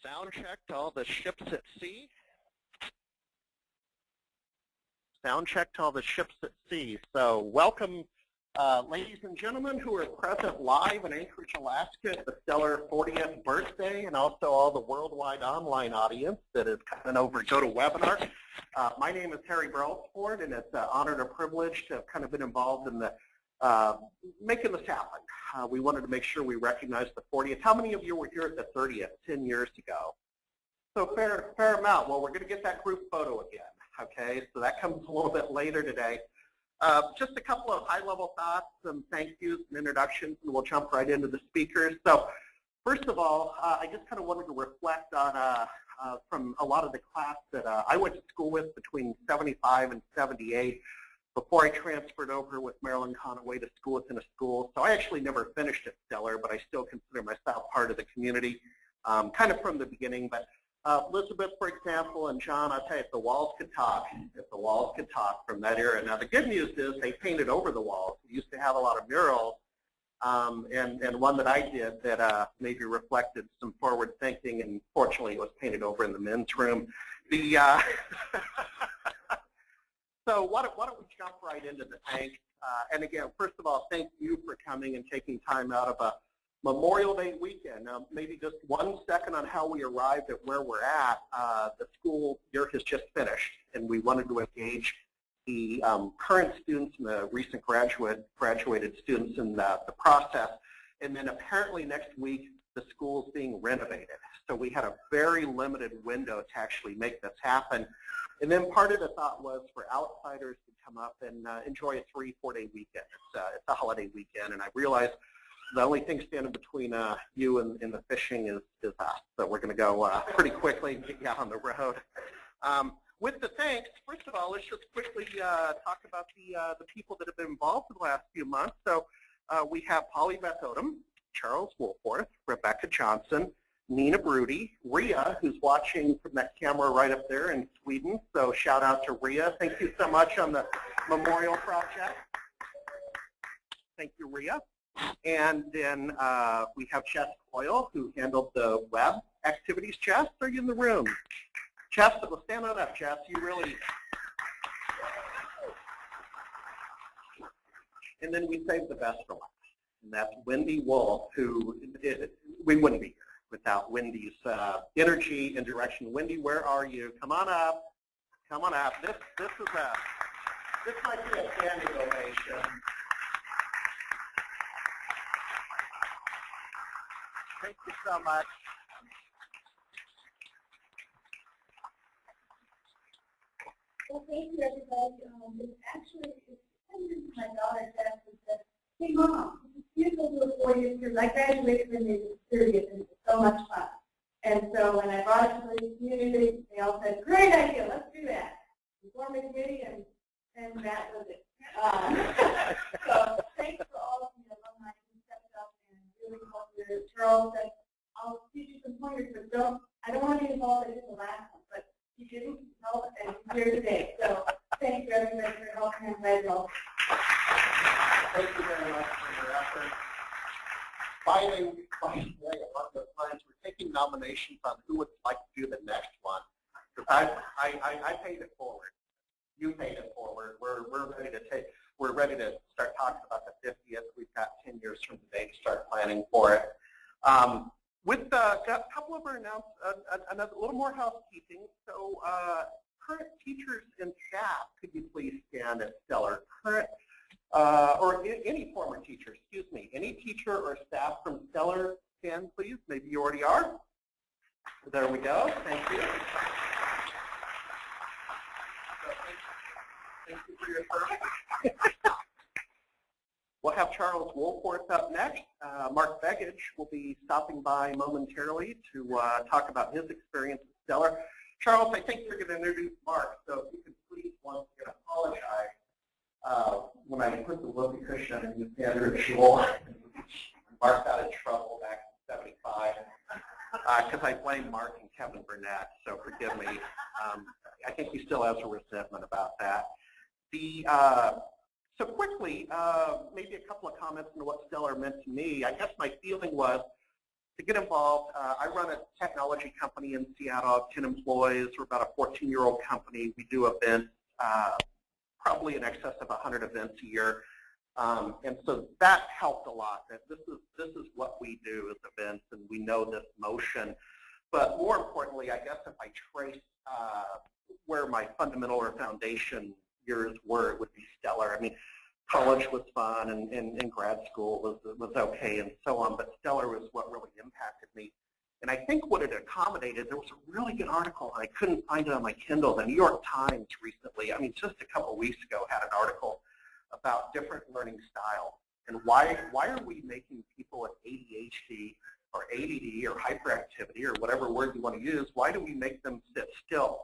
Sound check to all the ships at sea. Sound check to all the ships at sea. So welcome, ladies and gentlemen who are present live in Anchorage, Alaska at the Steller 40th birthday, and also all the worldwide online audience that is coming over to GoToWebinar. My name is Harry Brailsford, and it's an honor and a privilege to have kind of been involved in the making this happen. We wanted to make sure we recognized the 40th. How many of you were here at the 30th 10 years ago? So fair amount. Well, we're going to get that group photo again. Okay, so that comes a little bit later today. Just a couple of high-level thoughts, some thank yous and introductions, and we'll jump right into the speakers. So first of all, I just kind of wanted to reflect on from a lot of the class that I went to school with between 75 and 78 before I transferred over with Marilyn Conaway to school within a school. So I actually never finished at Steller, but I still consider myself part of the community, kind of from the beginning. But Elizabeth, for example, and John, I'll tell you, if the walls could talk, from that era. Now, the good news is they painted over the walls. We used to have a lot of murals, and one that I did that maybe reflected some forward thinking, and fortunately it was painted over in the men's room. So why don't we jump right into the thanks? And again, first of all, thank you for coming and taking time out of a Memorial Day weekend. Now, maybe just 1 second on how we arrived at where we're at. The school year has just finished, and we wanted to engage the current students and the recent graduated students in the process. And then apparently next week, the school's being renovated. So we had a very limited window to actually make this happen. And then part of the thought was for outsiders to come up and enjoy a 3-4 day weekend. It's a holiday weekend, and I realized the only thing standing between you and the fishing is us. So we're going to go pretty quickly and get you out on the road. With the thanks, first of all, let's just quickly talk about the people that have been involved in the last few months. So we have Polly Beth Odom, Charles Woolforth, Rebecca Johnson, Nina Brody, Ria, who's watching from that camera right up there in Sweden. So shout out to Ria. Thank you so much on the memorial project. Thank you, Ria. And then we have Jess Coyle, who handled the web activities. Jess, are you in the room? Jess, well, stand on up, Jess. You really. And then we saved the best for last, and that's Wendy Wolf, who we wouldn't be here without Wendy's energy and direction. Wendy, where are you? Come on up. Come on up. This might be a standing ovation. Thank you so much. Well, thank you, everybody. It's my daughter, Jess, who said, hey, Mom, you go to a 4-year series. I graduated from the 30th, and it was so much fun. And so when I brought it to the community, they all said, great idea, let's do that. We formed a committee, and that was it. So thanks for all of the alumni who stepped up and really helped you. Charles said, I'll teach you some pointers, but I don't want to be involved in the last one, but you didn't help, and you're here today. So thank you, everybody, for helping and glad you all. Thank you very much for your effort. By the way, among the plans, we're taking nominations on who would like to do the next one. I paid it forward. You paid it forward. We're ready to start talking about the 50th. We've got 10 years from today to start planning for it. With got a couple of our announcements, a little more housekeeping. So current teachers and staff, could you please stand at Steller? Current or any former teacher, excuse me, any teacher or staff from Steller, stand please. Maybe you already are. There we go. Thank you. Thank you for your service. We'll have Charles Woolforth up next. Mark Begich will be stopping by momentarily to talk about his experience at Steller. Charles, I think you're going to introduce Mark, so if you could please once again apologize. When I put the whoopee cushion on his standard shul, Mark got in trouble back in '75 because I blame Mark and Kevin Burnett, so forgive me. I think he still has a resentment about that. So quickly, maybe a couple of comments on what Steller meant to me. I guess my feeling was to get involved, I run a technology company in Seattle. I have 10 employees. We're about a 14-year-old company. We do events, probably in excess of 100 events a year. And so that helped a lot. That this is what we do as events, and we know this motion. But more importantly, I guess if I trace where my fundamental or foundation years were, it would be Steller. I mean, college was fun, and grad school was okay, and so on. But Steller was what really impacted me. And I think what it accommodated, there was a really good article, and I couldn't find it on my Kindle. The New York Times recently, I mean, just a couple of weeks ago, had an article about different learning styles and why are we making people with ADHD or ADD or hyperactivity or whatever word you want to use, why do we make them sit still?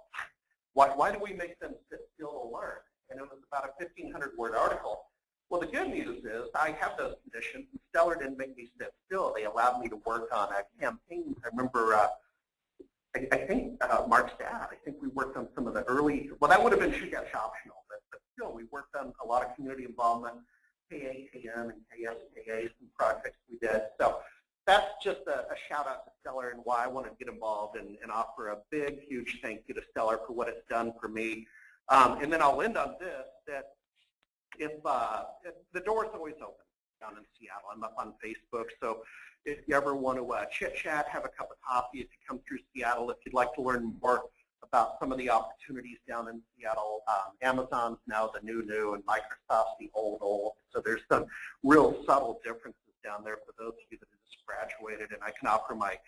Why do we make them sit still to learn? And it was about a 1,500-word article. Well, the good news is I have those conditions, and Steller didn't make me sit still. They allowed me to work on campaigns. I remember, I think Mark's dad, I think we worked on some of the early, well, that would have been SHUGATS optional, but still, we worked on a lot of community involvement, KAKM and KSKA, some projects we did. So that's just a shout out to Steller and why I want to get involved and offer a big, huge thank you to Steller for what it's done for me. And then I'll end on this, that if the door's always open down in Seattle. I'm up on Facebook, so if you ever want to chit-chat, have a cup of coffee, if you come through Seattle, if you'd like to learn more about some of the opportunities down in Seattle. Amazon's now the new, and Microsoft's the old. So there's some real subtle differences down there for those of you that have just graduated, and I can offer my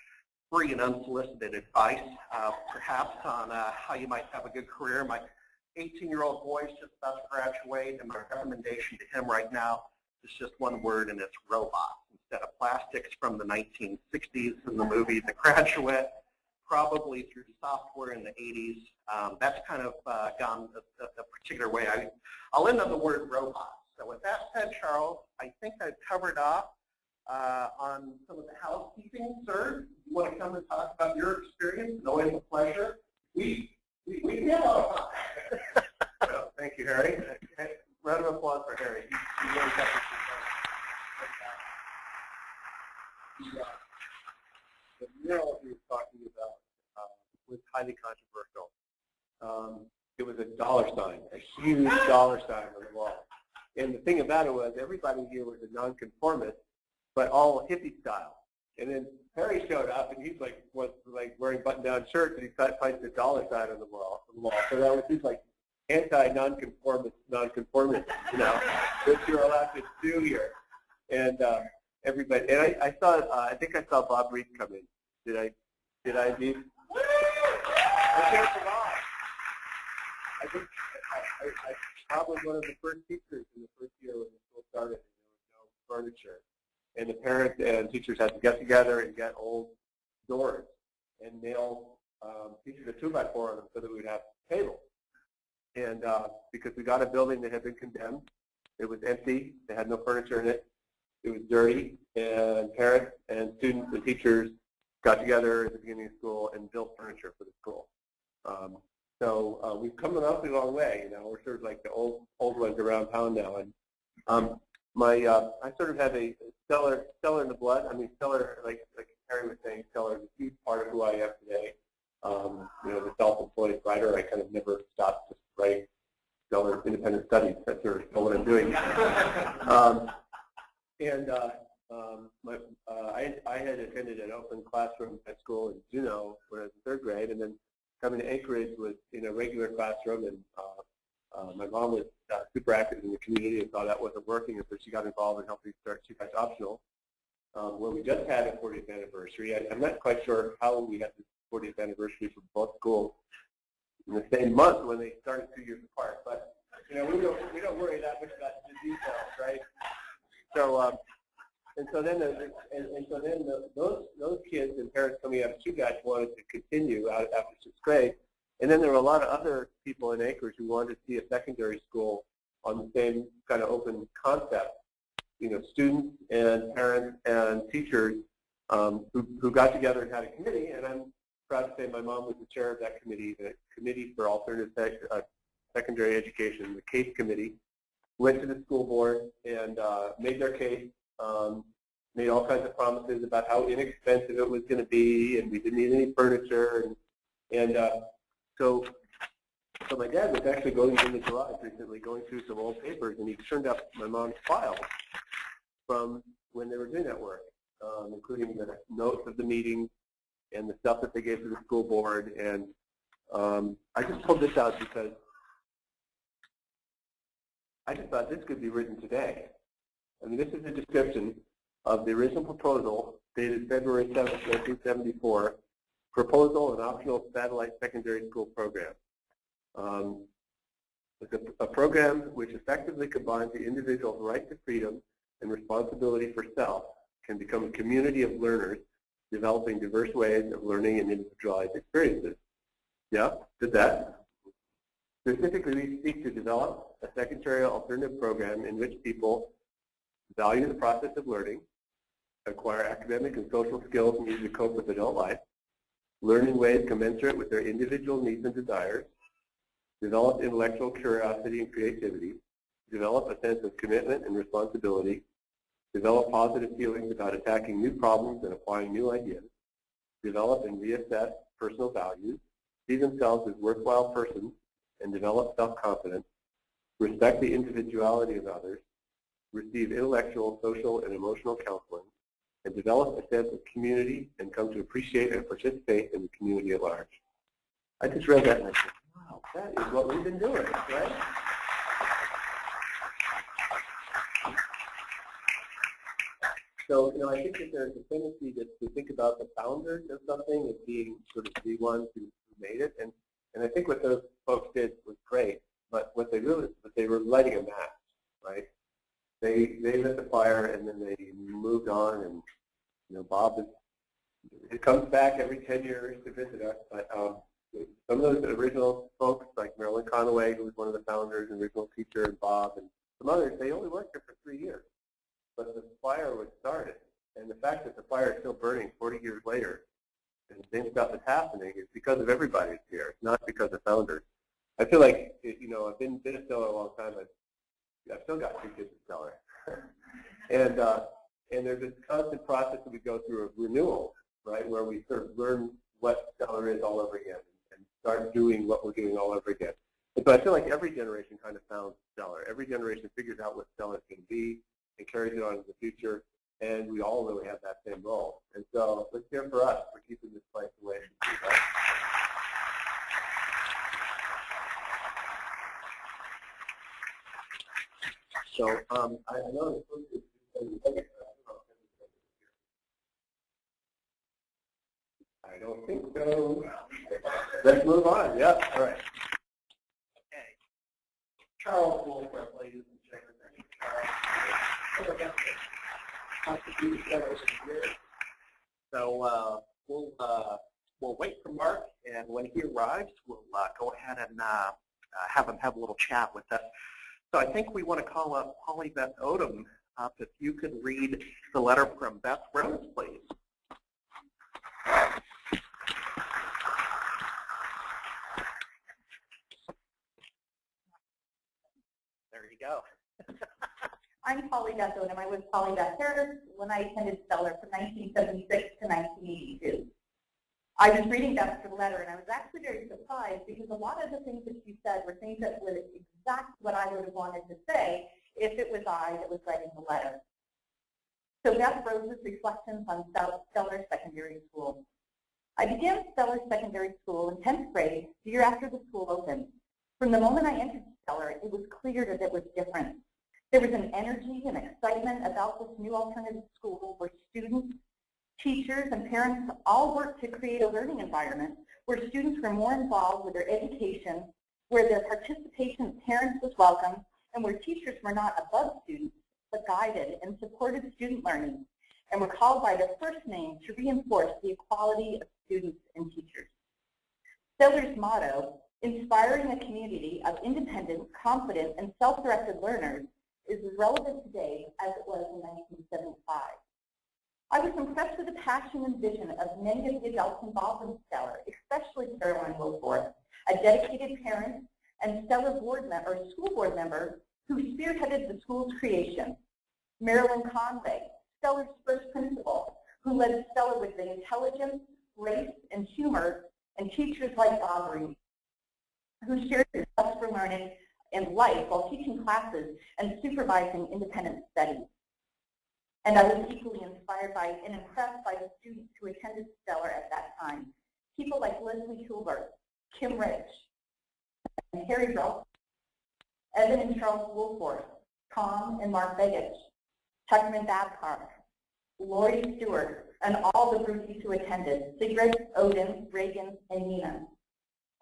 free and unsolicited advice, perhaps, on how you might have a good career. My 18-year-old boy is just about to graduate, and my recommendation to him right now is just one word, and it's robots instead of plastics from the 1960s in the movie The Graduate, probably through software in the 80s. That's kind of gone a particular way. I'll end on the word robots. So with that said, Charles, I think I've covered off on some of the housekeeping. Sir, you want to come and talk about your experience? It's always a pleasure. We had a lot of fun. Well, thank you, Harry. Round of applause for Harry. He really got this done. The mural he was talking about was highly controversial. It was a dollar sign, a huge dollar sign on the wall. And the thing about it was everybody here was a nonconformist, but all hippie style. And then Harry showed up, and he's was wearing button-down shirts, and he finds the dollar sign on the wall. So that was just like anti-nonconformist, you know, which you're allowed to do here. And everybody, and I saw, I think I saw Bob Reed come in. Did I meet? I care for Bob. I think I probably one of the first teachers in the first year when the school started, and there was no furniture. And the parents and teachers had to get together and get old doors and nail pieces of 2x4 on them so that we would have tables. And because we got a building that had been condemned, it was empty, they had no furniture in it, it was dirty, and parents and students and teachers got together at the beginning of school and built furniture for the school. So we've come an awfully long way. You know, we're sort of like the old ones around town now. And I sort of have a Steller in the blood. I mean, Steller, like Harry was saying, Steller is a huge part of who I am today. You know, the self-employed writer, I kind of never stopped to write Steller independent studies. That's sort of what I'm doing. I had attended an open classroom at school in Juneau when I was in 3rd grade, and then coming to Anchorage was in a regular classroom, and my mom was super active in the community and saw that wasn't working, and so she got involved and helped me start SHUGATS Optional, where we just had a 40th anniversary. I'm not quite sure how we had the 40th anniversary for both schools in the same month when they started 2 years apart, but you know, we don't worry that much about the details, right? So those kids and parents coming out of SHUGATS wanted to continue out after 6th grade. And then there were a lot of other people in Anchorage who wanted to see a secondary school on the same kind of open concept. You know, students and parents and teachers who got together and had a committee. And I'm proud to say my mom was the chair of that committee, the Committee for Alternative Secondary Education, the CASE committee. Went to the school board and made their case. made all kinds of promises about how inexpensive it was going to be, and we didn't need any furniture, so my dad was actually going in the garage recently, going through some old papers, and he turned up my mom's files from when they were doing that work, including the notes of the meetings and the stuff that they gave to the school board. And I just pulled this out because I just thought this could be written today. I mean, this is a description of the original proposal dated February 7, 1974, proposal and optional satellite secondary school program. It's a program which effectively combines the individual's right to freedom and responsibility for self, can become a community of learners developing diverse ways of learning and individualized experiences. Yeah, did that. Specifically, we seek to develop a secondary alternative program in which people value the process of learning, acquire academic and social skills needed to cope with adult life, learn in ways commensurate with their individual needs and desires, develop intellectual curiosity and creativity, develop a sense of commitment and responsibility, develop positive feelings about attacking new problems and applying new ideas, develop and reassess personal values, see themselves as worthwhile persons, and develop self-confidence, respect the individuality of others, receive intellectual, social, and emotional counseling, and develop a sense of community and come to appreciate and participate in the community at large. I just read that and I said, wow, that is what we've been doing, right? So, you know, I think that there's a tendency to think about the founders of something as being sort of the ones who made it, and I think what those folks did was great, but what they were lighting a match, right? They lit the fire and then they moved on, and you know, Bob comes back every 10 years to visit us, but some of those original folks, like Marilyn Conaway, who was one of the founders and original teacher, and Bob, and some others, they only worked there for 3 years. But the fire was started, and the fact that the fire is still burning 40 years later, and the same stuff is happening, is because of everybody who's here. It's not because of founders. I feel like, you know, I've been a Steller a long time. I've still got 2 kids at Steller, and there's this constant process that we go through of renewal, right, where we sort of learn what Steller is all over again and start doing what we're doing all over again. And so I feel like every generation kind of found Steller. Every generation figures out what Steller is going to be and carries it on into the future, and we all really have that same role. And so let's hear for us for keeping this place the way it should be. Right? So I know I don't think so. Let's move on. Yeah. All right. Okay. Charles Wolfram, ladies and gentlemen. So we'll wait for Mark, and when he arrives, we'll go ahead and have him have a little chat with us. So I think we want to call up Polly Beth Odom up. If you could read the letter from Beth Rose, please. There you go. I'm Polly Beth Odom. I was Polly Beth Harris when I attended Steller from 1976 to 1982. I was reading Beth's letter, and I was actually very surprised because a lot of the things that she said were things that were exactly what I would have wanted to say if it was I that was writing the letter. So Beth Rose's reflections on Steller Secondary School. I began Steller Secondary School in 10th grade, the year after the school opened. From the moment I entered Steller, it was clear that it was different. There was an energy and excitement about this new alternative school where students, teachers, and parents all worked to create a learning environment where students were more involved with their education, where their participation as parents was welcome, and where teachers were not above students, but guided and supported student learning, and were called by their first name to reinforce the equality of students and teachers. Steller's motto, inspiring a community of independent, confident, and self-directed learners, is as relevant today as it was in 1975. I was impressed with the passion and vision of many of the adults involved in Steller, especially Caroline Wilforth, a dedicated parent and Steller school board member who spearheaded the school's creation. Marilyn Conway, Steller's first principal, who led Steller with the intelligence, grace, and humor, and teachers like Aubrey, who shared their love for learning and life while teaching classes and supervising independent studies. And I was equally inspired by and impressed by the students who attended Steller at that time. People like Leslie Hilbert, Kim Rich, and Harry Drell, Evan and Charles Woolforth, Tom and Mark Begich, Tuckerman Babcock, Lori Stewart, and all the groupies who attended, Sigrid, Odin, Reagan, and Nina.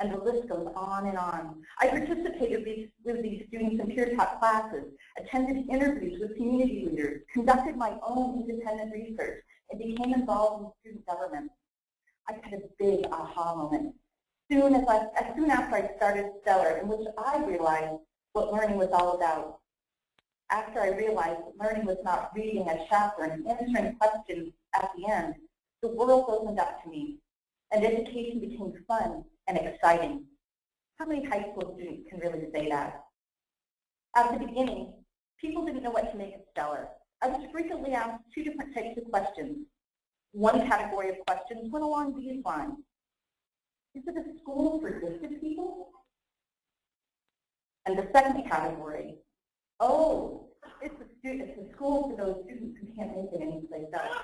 And the list goes on and on. I participated with these students in peer-taught classes, attended interviews with community leaders, conducted my own independent research, and became involved in student government. I had a big aha moment soon after I started Steller, in which I realized what learning was all about. After I realized that learning was not reading a chapter and answering questions at the end, the world opened up to me, and education became fun and exciting. How many high school students can really say that? At the beginning, people didn't know what to make of Steller. I was frequently asked two different types of questions. One category of questions went along these lines. Is it a school for gifted people? And the second category, oh, it's a school for those students who can't make it anyplace else.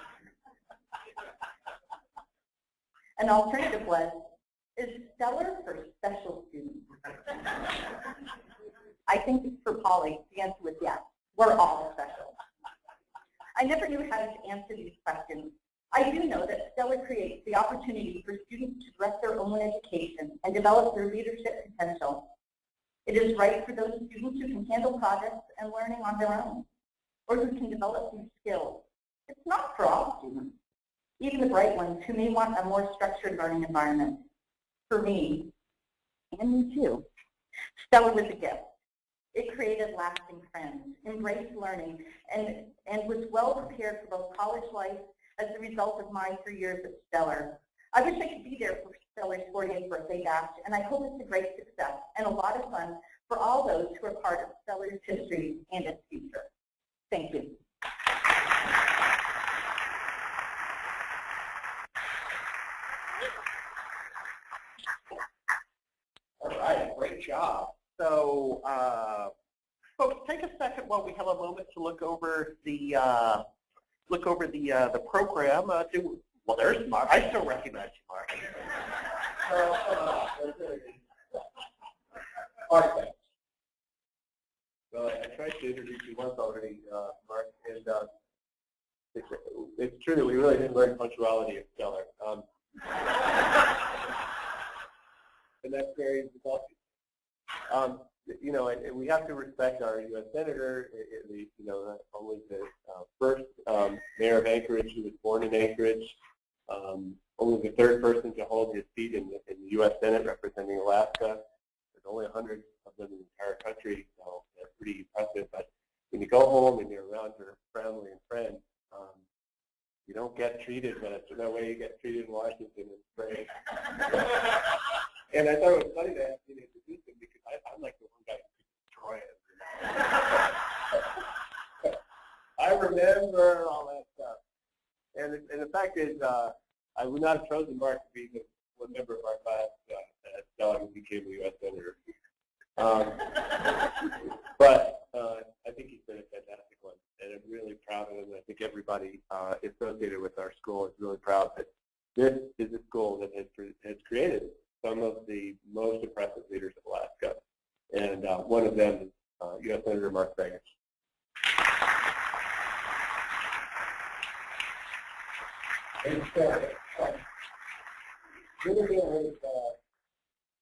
An alternative was, is Steller for special students? I think it's for Polly. The answer was yes. We're all special. I never knew how to answer these questions. I do know that Steller creates the opportunity for students to direct their own education and develop their leadership potential. It is right for those students who can handle projects and learning on their own, or who can develop these skills. It's not for all students, even the bright ones who may want a more structured learning environment. For me, and me too, Steller was a gift. It created lasting friends, embraced learning, and was well prepared for both college life as a result of my 3 years at Steller. I wish I could be there for Steller's 40th birthday bash, and I hope it's a great success and a lot of fun for all those who are part of Steller's history and its future. Thank you. All right, great job. So, folks, take a second while we have a moment to look over the program. Well, there's Mark. I still recognize you, Mark. All right, thanks. Well, I tried to introduce you once already, Mark, and it's true that we really didn't learn punctuality at Steller. And that's very exhausting. You know, and we have to respect our U.S. Senator, only the first mayor of Anchorage who was born in Anchorage, only the third person to hold his seat in the U.S. Senate representing Alaska. There's only 100 of them in the entire country, so that's pretty impressive. But when you go home and you're around your family and friends, you don't get treated the way you get treated in Washington. It's great. And I thought it was funny to ask you to introduce him because I'm like the one guy who could destroy it. I remember all that stuff. And the fact is, I would not have chosen Mark to be the one member of our class at Steller who became a U.S. Senator. But I think he's been a fantastic one, and I'm really proud of him. I think everybody associated with our school is really proud that this is a school that has created some of the most impressive leaders of Alaska, and one of them is U.S. Senator Mark Begich.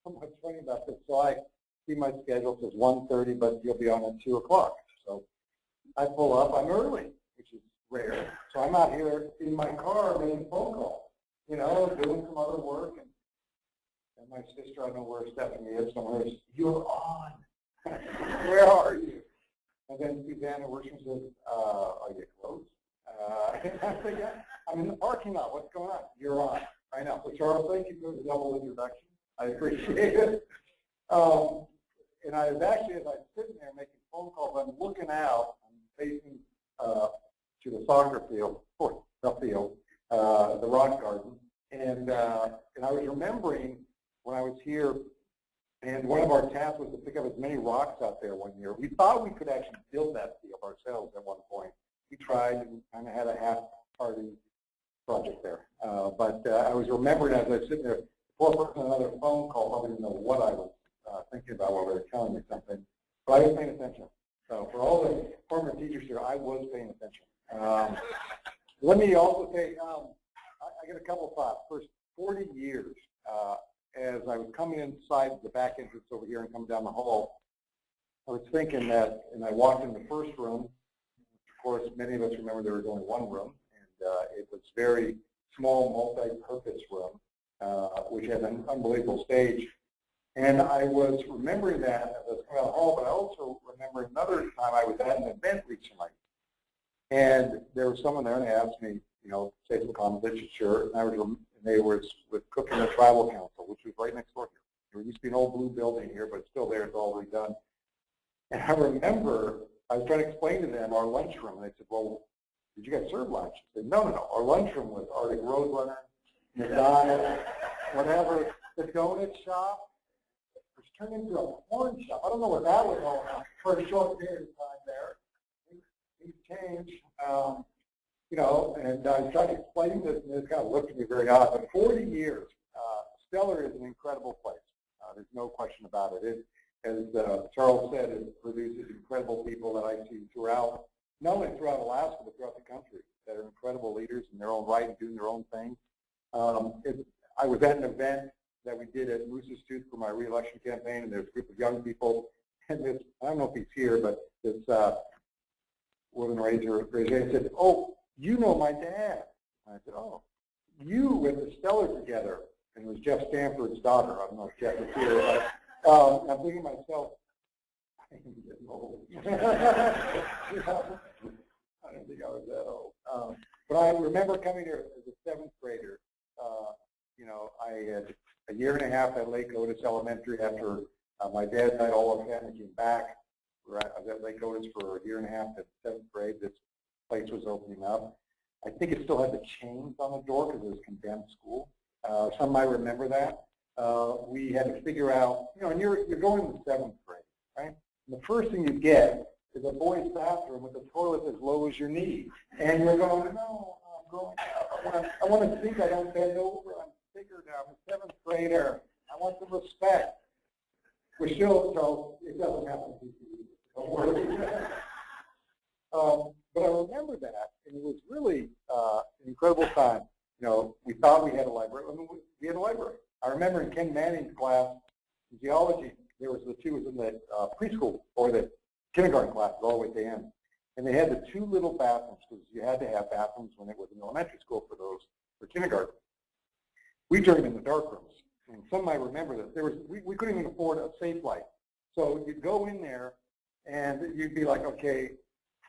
Somewhat funny about this. So I see my schedule says 1:30, but you'll be on at 2 o'clock. So I pull up. I'm early, which is rare. So I'm out here in my car making phone calls, doing some other work. And my sister, I don't know where Stephanie is somewhere, says, "You're on. Where are you?" And then Susanna Worsham says, "Are you close?" I said, "Yeah, I'm in the parking lot. What's going on?" "You're on." I know. So Charles, thank you for the double introduction. I appreciate it. And I was actually, as I'm sitting there making phone calls, I'm looking out, I'm facing to the soccer field, or the field, the rock garden. And I was remembering when I was here, and one of our tasks was to pick up as many rocks out there one year. We thought we could actually build that field ourselves at one point. We tried and kind of had a half-party project there. But I was remembering as I was sitting there, before another phone call, I didn't know what I was thinking about while they were telling me something. But I was paying attention. So for all the former teachers here, I was paying attention. Let me also say, I got a couple of thoughts. First, 40 years, as I was coming inside the back entrance over here and coming down the hall, I was thinking that, and I walked in the first room. Of course, many of us remember there was only one room, and it was a very small, multi-purpose room, which had an unbelievable stage. And I was remembering that as I was coming out of the hall, but I also remember another time I was at an event recently, and there was someone there, and they asked me, you know, say some comments. I said, sure. And they were with Cooking and Tribal Council, which was right next door here. There used to be an old blue building here, but it's still there. It's all redone. And I remember I was trying to explain to them our lunchroom, and they said, well, did you guys serve lunch? I said, no. Our lunchroom was Arctic Roadrunner, McDonald's, whatever. The donut shop was turned into a porn shop. I don't know what that was all about for a short period of time there. Things changed. You know, and I was trying to explain this, and it kind of looked at me very odd. But 40 years, Steller is an incredible place. There's no question about it. It, as Charles said, it produces incredible people that I see throughout, not only throughout Alaska, but throughout the country, that are incredible leaders in their own right and doing their own thing. I was at an event that we did at Moose's Tooth for my re-election campaign, and there's a group of young people, and this, I don't know if he's here, but this woman raised her hand and said, oh, you know my dad. And I said, oh, you went to Steller together. And it was Jeff Stanford's daughter. I don't know if Jeff is here, but I'm thinking to myself, I am getting old. I didn't think I was that old. But I remember coming here as a 7th grader. You know, I had a year and a half at Lake Otis Elementary after my dad died. All our family came back. I was at Lake Otis for a year and a half at 7th grade. This place was opening up. I think it still had the chains on the door because it was a condemned school. Some might remember that. We had to figure out, you know, and you're going to 7th grade, right? And the first thing you get is a boys' bathroom with a toilet as low as your knee. And you're going, no, I'm going out. I want to think I don't bend over. I'm bigger now. I'm a 7th grader. I want some respect. We're still, so it doesn't happen to you. Don't worry. But I remember that, and it was really an incredible time. You know, we thought we had a library. I mean, we had a library. I remember in Ken Manning's class in geology, there was the two was in the preschool or the kindergarten class all the way at the end, and they had the 2 little bathrooms because you had to have bathrooms when it was in elementary school for kindergarten. We turned in the dark rooms, and some might remember that there was we couldn't even afford a safe light, so you'd go in there, and you'd be like, okay,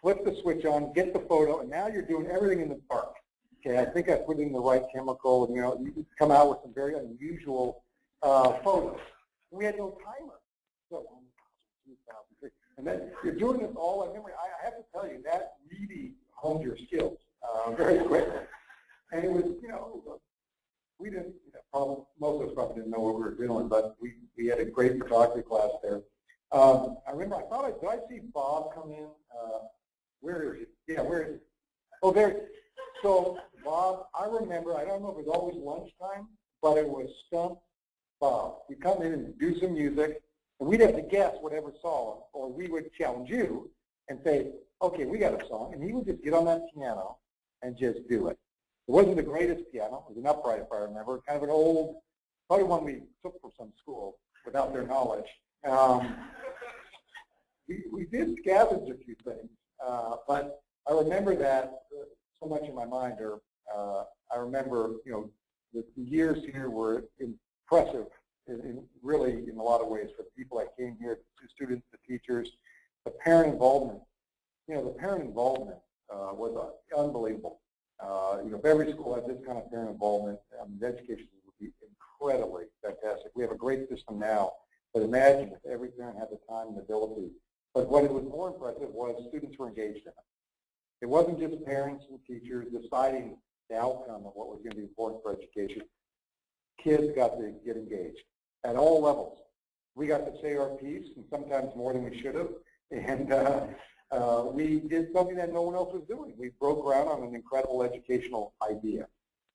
flip the switch on, get the photo, and now you're doing everything in the dark. Okay, I think I put in the right chemical, and you know, you come out with some very unusual photos. We had no timer. So, and then you're doing this all. I remember, I have to tell you, that really honed your skills very quickly. And it was, you know, we didn't, most of us probably didn't know what we were doing, but we had a great photography class there. I remember, did I see Bob come in? Where is he? Yeah, where is he? Oh, there. So, Bob, I remember, I don't know if it was always lunchtime, but it was Stump Bob. We'd come in and do some music, and we'd have to guess whatever song, or we would challenge you and say, okay, we got a song, and he would just get on that piano and just do it. It wasn't the greatest piano. It was an upright, if I remember, kind of an old, probably one we took from some school without their knowledge. We did scavenge a few things, but I remember that so much in my mind. I remember, you know, the years here were impressive, really in a lot of ways for the people that came here, the students, the teachers, the parent involvement. You know, the parent involvement was unbelievable. You know, if every school had this kind of parent involvement, the education would be incredibly fantastic. We have a great system now, but imagine if every parent had the time and ability. But what it was more impressive was students were engaged in it. It wasn't just parents and teachers deciding the outcome of what was going to be important for education. Kids got to get engaged at all levels. We got to say our piece, and sometimes more than we should have. And we did something that no one else was doing. We broke ground on an incredible educational idea.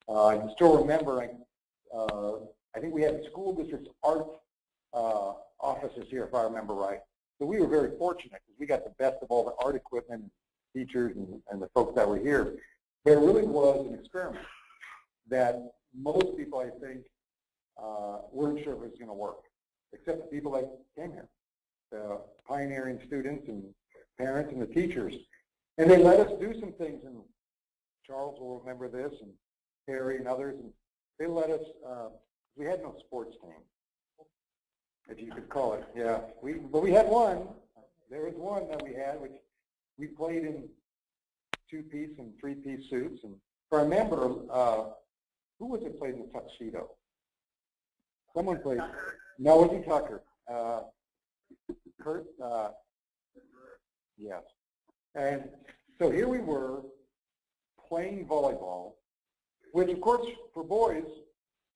I can still remember, I think we had school district's art offices here, if I remember right. So we were very fortunate because we got the best of all the art equipment, teachers, and the folks that were here. There really was an experiment that most people, I think, weren't sure if it was going to work, except the people that came here, the pioneering students and parents and the teachers. And they let us do some things, and Charles will remember this, and Harry and others, and they let us, we had no sports team, if you could call it. Yeah, but we had one. There was one that we had, which we played in 2-piece and 3-piece suits. And if I remember, who was it played in the tuxedo? Someone played. No, it wasn't Tucker. Kurt. Yes. And so here we were playing volleyball, which of course for boys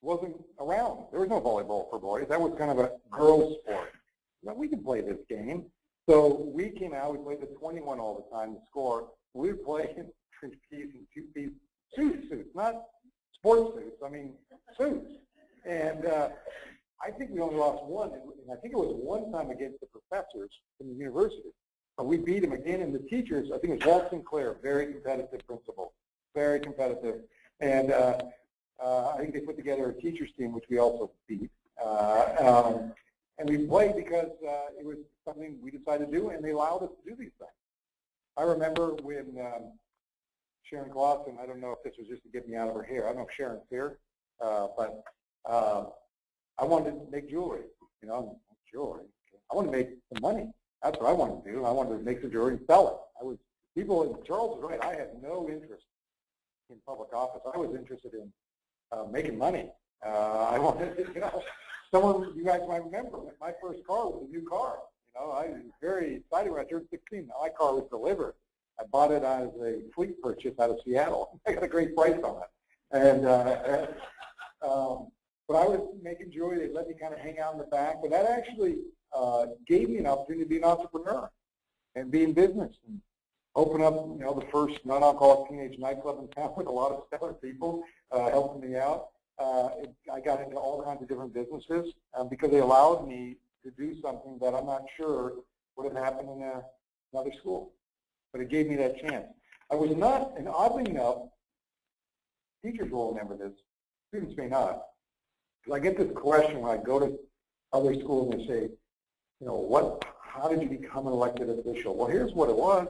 wasn't around. There was no volleyball for boys. That was kind of a girls' sport. Well, we can play this game. So we came out, we played the 21 all the time to score. We were playing 3-piece and 2-piece suits, not sports suits, I mean suits. And I think we only lost one, and I think it was one time against the professors from the university. But we beat them again, and the teachers, I think it was Walt Sinclair, very competitive principal, very competitive. And I think they put together a teachers team, which we also beat. And we played because it was something we decided to do, and they allowed us to do these things. I remember when Sharon Clausen, I don't know if this was just to get me out of her hair. I don't know if Sharon's here, but I wanted to make jewelry. You know, jewelry. I wanted to make some money. That's what I wanted to do. I wanted to make some jewelry and sell it. Charles was right. I had no interest in public office. I was interested in making money. I wanted to, you guys might remember, my first car was a new car. I was very excited when I turned 16. My car was delivered. I bought it as a fleet purchase out of Seattle. I got a great price on it. And but I was making jewelry. They let me kind of hang out in the back. But that actually gave me an opportunity to be an entrepreneur and be in business and open up, the first non-alcoholic teenage nightclub in town with a lot of stellar people helping me out. I got into all kinds of different businesses because they allowed me to do something that I'm not sure would have happened in another school. But it gave me that chance. I was not, and oddly enough, teachers will remember this, students may not, because I get this question when I go to other schools and they say, how did you become an elected official? Well, here's what it was.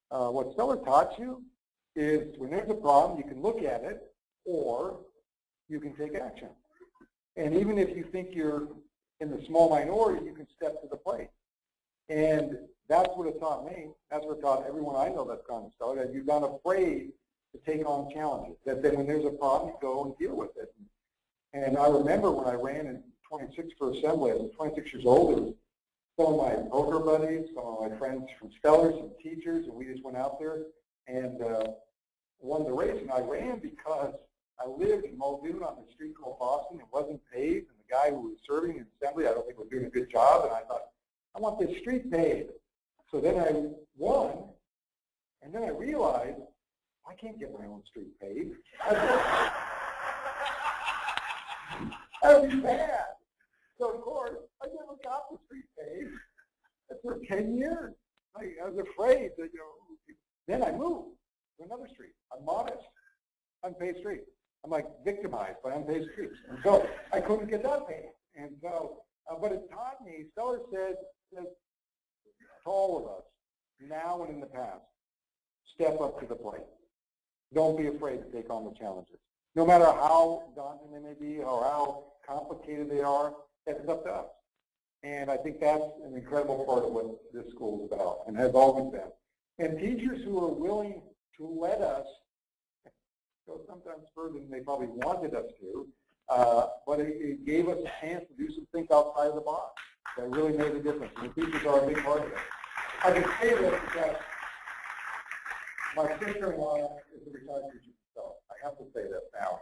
What Steller taught you is when there's a problem, you can look at it or you can take action. And even if you think you're in the small minority, you can step to the plate. And that's what it taught me. That's what it taught everyone I know that's gone to Steller, that you're not afraid to take on challenges, that then when there's a problem, you go and deal with it. And I remember when I ran in 26 for Assembly, I was 26 years old, it was some of my poker buddies, some of my friends from Steller, some teachers, and we just went out there and won the race. And I ran because I lived in Muldoon on the street called Boston. It wasn't paved, and the guy who was serving in Assembly, I don't think was doing a good job, and I thought, I want this street paved. So then I won, and then I realized, I can't get my own street paved. That would be bad. So, of course, I never got the street paved for 10 years. I was afraid that, then I moved to another street, a modest, unpaved street. I'm like victimized by unpaved streets. And so I couldn't get that paved. And so, but it taught me, Steller said to all of us, now and in the past, step up to the plate. Don't be afraid to take on the challenges. No matter how daunting they may be or how complicated they are, it's up to us. And I think that's an incredible part of what this school is about and has always been. And teachers who are willing to let us go sometimes further than they probably wanted us to, but it gave us a chance to do some things outside of the box that really made a difference. And the teachers are a big part of it. I can say this because My sister-in-law is a retired teacher herself. I have to say that now.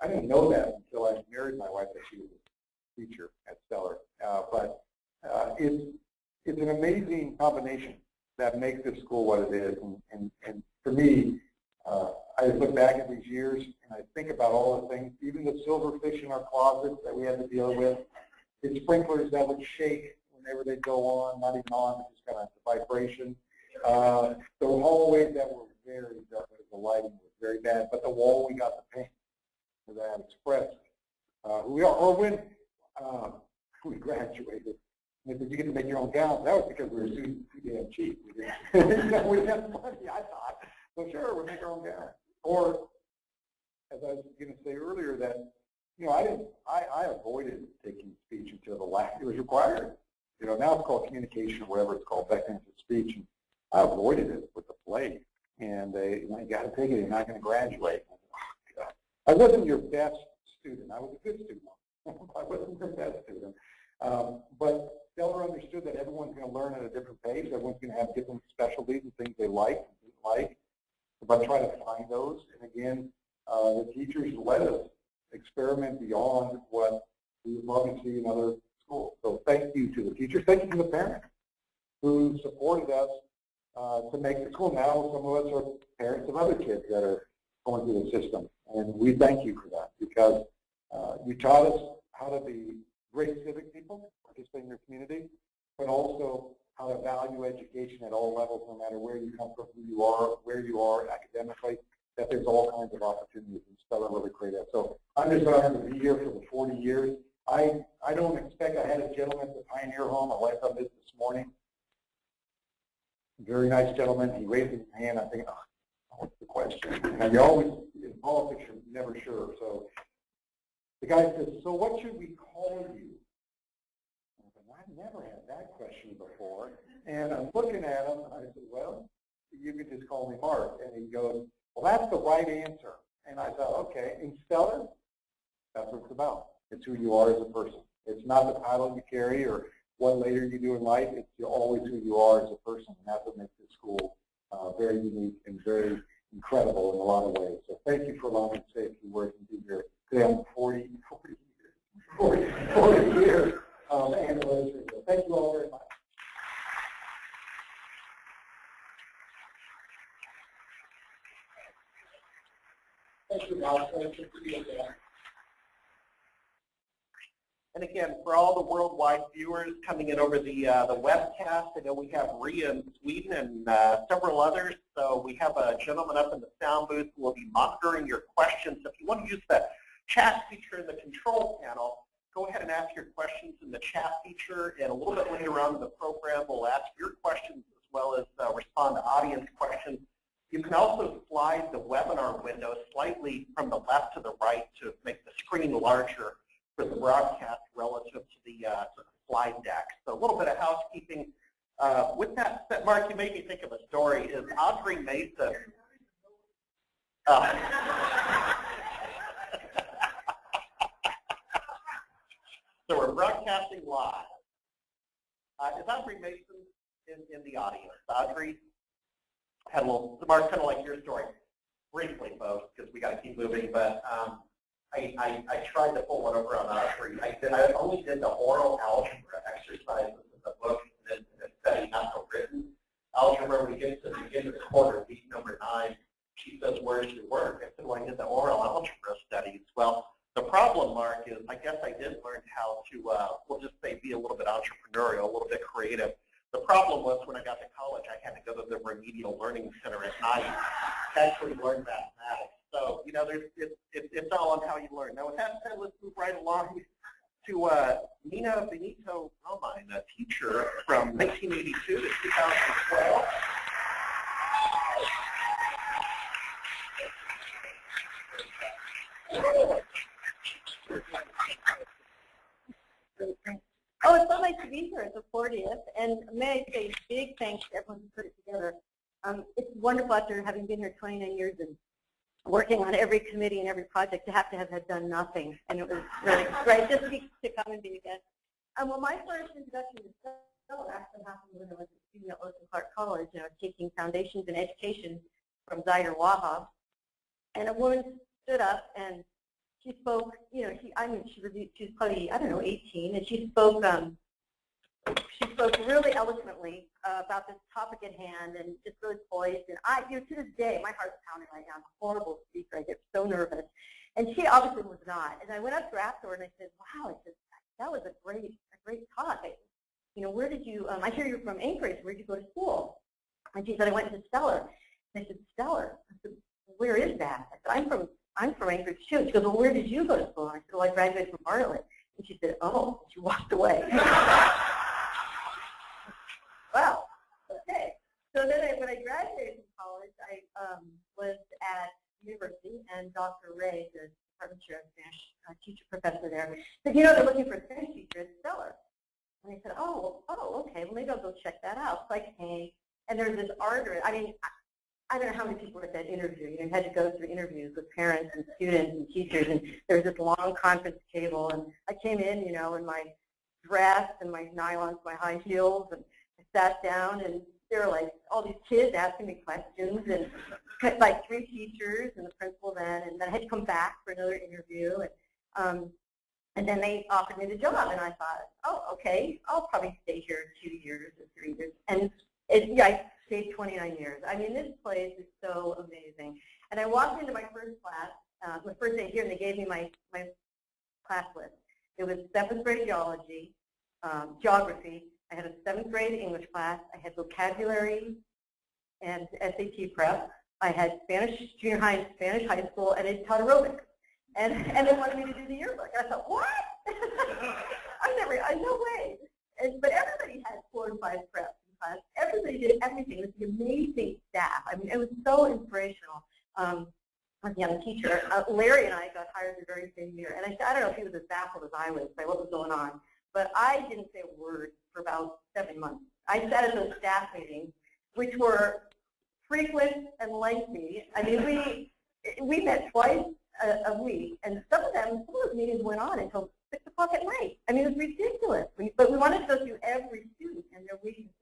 I didn't know that until I married my wife, that she was a teacher at Steller. But it's an amazing combination that makes this school what it is. And for me, I look back at these years and I think about all the things, even the silverfish in our closet that we had to deal with, the sprinklers that would shake whenever they go on, not even on, just kind of vibration. The hallways that were very dark, the lighting was very bad, but the wall we got to paint for that expressed who we are. Or when we graduated, and they said, you get to make your own gowns. That was because we were too damn cheap. We didn't, we didn't have money, I thought. So sure, we'll make our own gowns. Or, as I was going to say earlier, that, you know, I avoided taking speech until the last, it was required. You know, now it's called communication or whatever it's called, back then it's speech. And I avoided it with the plague. And they, you got to take it, you're not going to graduate. I wasn't your best student. I was a good student. I wasn't your best student. But Steller understood that everyone's going to learn at a different pace. Everyone's going to have different specialties and things they like and didn't like. But try to find those. And again, the teachers let us experiment beyond what we would probably see in other schools. So thank you to the teachers. Thank you to the parents who supported us to make the school. Now some of us are parents of other kids that are going through the system. And we thank you for that because you taught us how to be great civic people, participate in your community, but also how to value education at all levels, no matter where you come from, who you are, where you are academically, that there's all kinds of opportunities, and Steller really created that. So I'm just honored to be here for the 40 years. I don't expect, I had a gentleman at the Pioneer Home, my wife on this morning, very nice gentleman. He raised his hand. I think, oh, what's the question? And you always, in politics, you're never sure. So the guy says, so what should we call you? I said, I've never had that question before. And I'm looking at him, and I said, well, you could just call me Mark. And he goes, well, that's the right answer. And I thought, okay, in Steller, that's what it's about. It's who you are as a person. It's not the title you carry or what later you do in life. It's always who you are as a person. And that's what makes this school very unique and very incredible in a lot of ways. So thank you for allowing me to say a few words and be here. Today I'm 40 years anniversary. So thank you all very much. Thank you, Ralph. Thank you for being there. And again, for all the worldwide viewers coming in over the webcast, I know we have Ria in Sweden and several others. So we have a gentleman up in the sound booth who will be monitoring your questions. So if you want to use the chat feature in the control panel, go ahead and ask your questions in the chat feature. And a little bit later on in the program, we'll ask your questions as well as respond to audience questions. You can also slide the webinar window slightly from the left to the right to make the screen larger for the broadcast relative to the slide deck. So a little bit of housekeeping. With that said, Mark, you made me think of a story. Is Audrey Mason? So we're broadcasting live. Is Audrey Mason in the audience? Audrey had a little, Mark, kind of like your story. Briefly, folks, because we got to keep moving, but I tried to pull one over on Audrey. I only did the oral algebra exercises in the book and the study, not the written algebra. When we get to the beginning of the quarter, week number 9, she says, where's your work? I said, well, I did the oral algebra studies. Well, the problem, Mark, is I guess I did learn how to, we'll just say, be a little bit entrepreneurial, a little bit creative. The problem was when I got to college, I had to go to the remedial learning center at night to actually learn mathematics. So, you know, it's all on how you learn. Now, with that said, let's move right along to Nina Benito Romine, a teacher from 1982 to 2012. Oh, it's so nice to be here at the 40th, and may I say big thanks to everyone who put it together. It's wonderful after having been here 29 years and working on every committee and every project to have had done nothing, and it was really great just to come and be again. Well, my first introduction to So it actually happened when I was a student at Lewis and Clark College, and I was taking Foundations in Education from Zyder Wahab. And a woman stood up and she spoke, she was probably, I don't know, 18, and she spoke really eloquently about this topic at hand, and just really poised. And to this day, my heart's pounding right now. I'm a horrible speaker. I get so nervous. And she obviously was not. And I went up to her afterward and I said, wow, that was a great talk. Where did you, I hear you're from Anchorage. Where did you go to school? And she said, I went to Steller. And I said, Steller? I said, where is that? I said, I'm from Anchorage too. She goes, well, where did you go to school? And I said, well, I graduated from Bartlett. And she said, oh, she walked away. Wow, okay. So then when I graduated from college, I was at university, and Dr. Ray, the department chair of Spanish teacher professor there, said, they're looking for a Spanish teacher at Steller. And I said, oh, okay, well, maybe I'll go check that out. So I came, and there was this ardor. I mean, I don't know how many people were at that interview. You had to go through interviews with parents and students and teachers, and there was this long conference table, and I came in, in my dress and my nylons, my high heels, and I sat down, and there were like all these kids asking me questions, and like 3 teachers and the principal then, and then I had to come back for another interview, and then they offered me the job, and I thought, oh, okay, I'll probably stay here 2 years or 3 years, and I stayed 29 years. I mean, this place is so amazing. And I walked into my first class, my first day here, and they gave me my class list. It was 7th grade geology, geography. I had a 7th grade English class. I had vocabulary and SAT prep. I had Spanish junior high and Spanish high school, and it taught aerobics. And they wanted me to do the yearbook. I thought, what? No way. But everybody had 4 and 5 preps in class. Everybody did everything. It was an amazing staff. I mean, it was so inspirational. As a young teacher, Larry and I got hired the very same year. And I don't know if he was as baffled as I was by what was going on, but I didn't say a word for about 7 months. I sat at those staff meetings, which were frequent and lengthy. I mean, we met twice a week, and some of those meetings went on until 6 o'clock at night. I mean, it was ridiculous. But we wanted to go through every student and their weaknesses,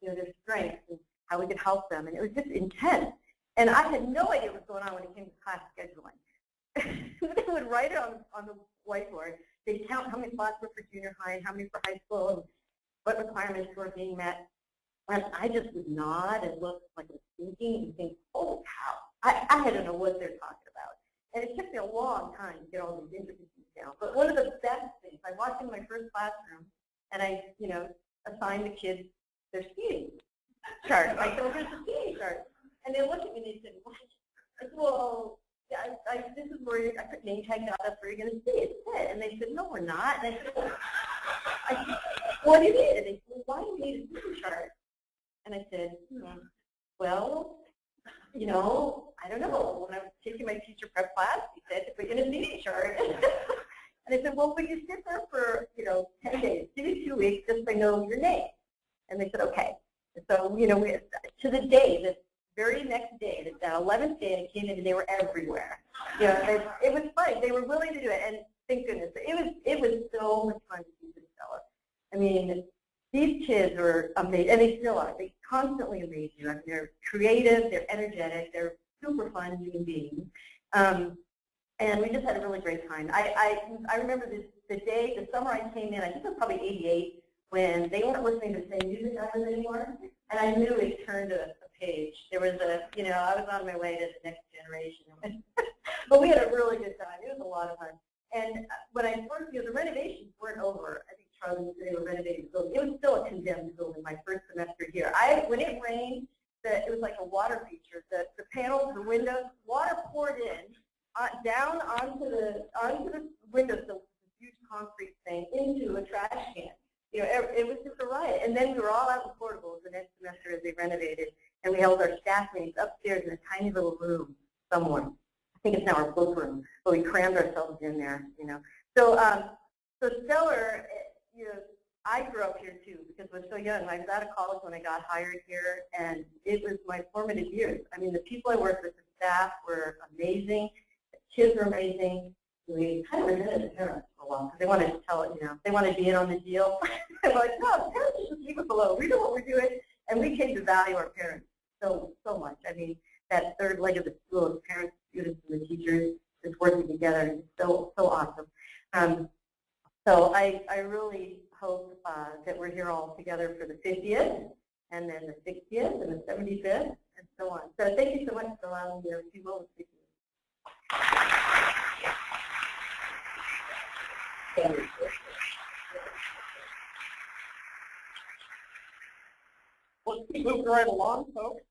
their strengths, and how we could help them. And it was just intense. And I had no idea what was going on when it came to class scheduling. They would write it on the whiteboard. They'd count how many spots were for junior high and how many for high school and what requirements were being met. And I just would nod and look like I was thinking and think, oh, cow. I had to know what they're talking about. And it took me a long time to get all these intricacies down. But one of the best things, I walked into my first classroom, and I, assigned the kids their speeding chart. I said, well, here's the speeding chart. And they looked at me and they said, what? I said, well, this is where I put name tags out, that's where you're going to see it. And they said, no, we're not. And I said, well, what do you need? And they said, well, why do you need a speeding chart? And I said, well, I don't know. When I was taking my teacher prep class, he said to put in a speeding chart. And I said, well, will you sit there for, 10 days? Give me 2 weeks just so I know your name. And they said, okay. And so, to the day, the very next day, that 11th day, I came in and they were everywhere. It was fun. They were willing to do it, and thank goodness. It was so much fun to do this Steller. I mean, these kids were amazing, and they still are. They constantly amaze you. I mean, they're creative, they're energetic, they're super fun human beings. And we just had a really great time. I remember the summer I came in, I think it was probably 88, when they weren't listening to the same music I was anymore, and I knew it turned a page. There was I was on my way to the next generation. But we had a really good time. It was a lot of fun. And when I first, the renovations weren't over. I think Charlie said they were renovating the building. It was still a condemned building my first semester here. When it rained, it was like a water feature. The panels, the windows, water poured in down onto the windows, the huge concrete thing, into a trash can. It was just a riot. And then we were all out in portables the next semester as they renovated, and we held our staff meetings upstairs in a tiny little room somewhere. I think it's now our book room, but we crammed ourselves in there, So Steller, I grew up here too because I was so young. I was out of college when I got hired here, and it was my formative years. I mean, the people I worked with, the staff were amazing. The kids were amazing. We kind of resented the parents for a along because they wanted to tell it, they wanted to be in on the deal. And we're like, no, parents just leave us alone. We know what we're doing. And we came to value our parents so much. I mean, that third leg of the stool of parents, students, and the teachers just working together is so awesome. So I really hope that we're here all together for the 50th, and then the 60th, and the 75th, and so on. So thank you so much for allowing me a few moments with you. Let's keep moving right along, folks.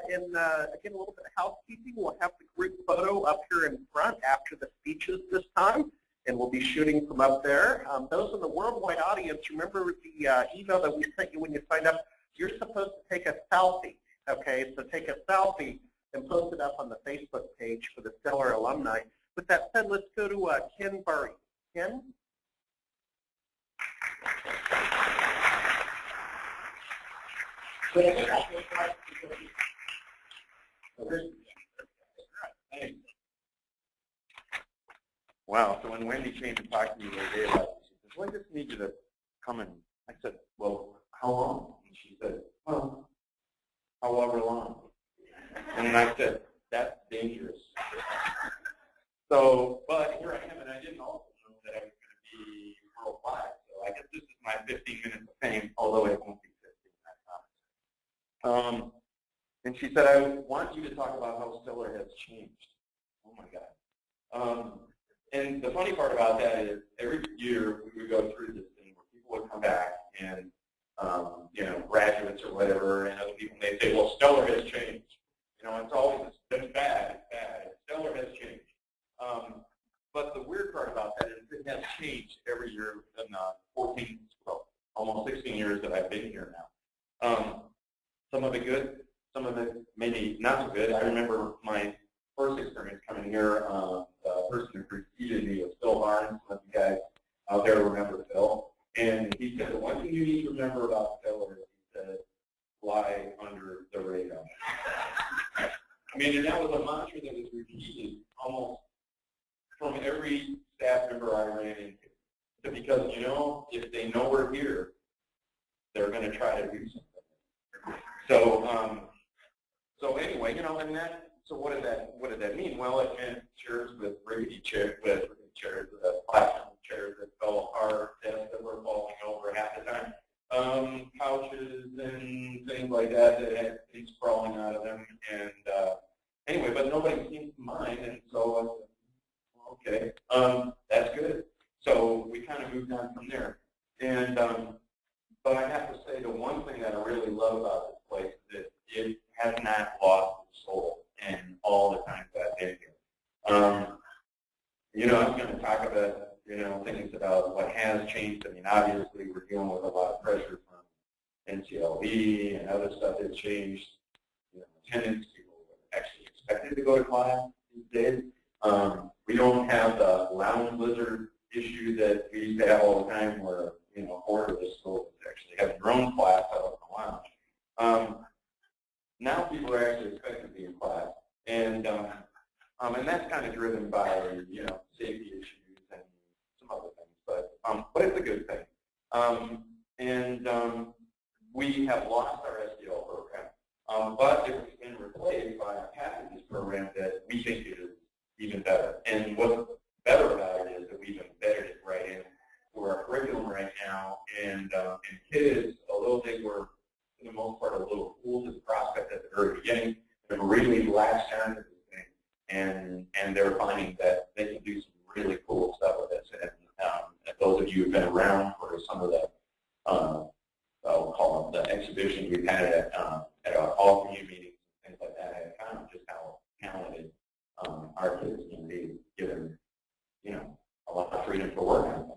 Again, a little bit of housekeeping. We'll have the group photo up here in front after the speeches this time, and we'll be shooting from up there. Those in the worldwide audience, remember the email that we sent you when you signed up. You're supposed to take a selfie, okay? So take a selfie and post it up on the Facebook page for the Steller alumni. With that said, let's go to Ken Burry. Ken? Wow, so when Wendy came to talk to me the other day about it, she said, well, I just need you to come in. I said, well, how long? And she said, well, however long. And I said, that's dangerous. So, but here I am, and I didn't also know that I was going to be worldwide. So I guess this is my 15 minutes of fame, although it won't be 15, I promise. And she said, I want you to talk about how Steller has changed. Oh, my God. And the funny part about that is every year we would go through this thing where people would come back and, graduates or whatever, and other people may say, well, Steller has changed. It's always, it's bad, it's bad. Steller has changed. But the weird part about that is it has changed every year in 14, well, almost 16 years that I've been here now. Some of it good, some of it maybe not so good. I remember my first experience coming here, the person who preceded me was Phil Barnes. Some of you guys out there remember Phil. And he said, the one thing you need to remember about Steller is he said, fly under the radar. I mean, and that was a mantra that was repeated almost from every staff member I ran into. Because, if they know we're here, they're going to try to do something. So anyway, and that. So what did that mean? Well, it meant chairs with rickety chairs, with plastic chairs that fell apart, desks that were falling over half the time, couches and things like that had things crawling out of them. And anyway, but nobody seemed to mind, and so I said, okay, that's good. So we kind of moved on from there. And but I have to say, the one thing that I really love about this place is that it has not lost its soul in all the times that I've been here. I'm going to talk about, things about what has changed. I mean, obviously, we're dealing with a lot of pressure from NCLB and other stuff that's changed. Attendance, people are actually expected to go to class these days. We don't have the lounge blizzard issue that we used to have all the time where, a quarter of the school is actually having their own class out of the lounge. Now people are actually expected to be in class, and that's kind of driven by safety issues and some other things, but it's a good thing. We have lost our SDL program, but it's been replaced by a packages program that we think is even better. And what's better about it is that we've embedded it right in for our curriculum right now, and kids, although they were for the most part a little cool to the prospect at the very beginning, they've really latched on to this thing, and they're finding that they can do some really cool stuff with this. And those of you who've been around for some of the, I'll call them the exhibitions we've had at our all community meetings and things like that, have found just how talented our kids can be, given a lot of freedom for work on things.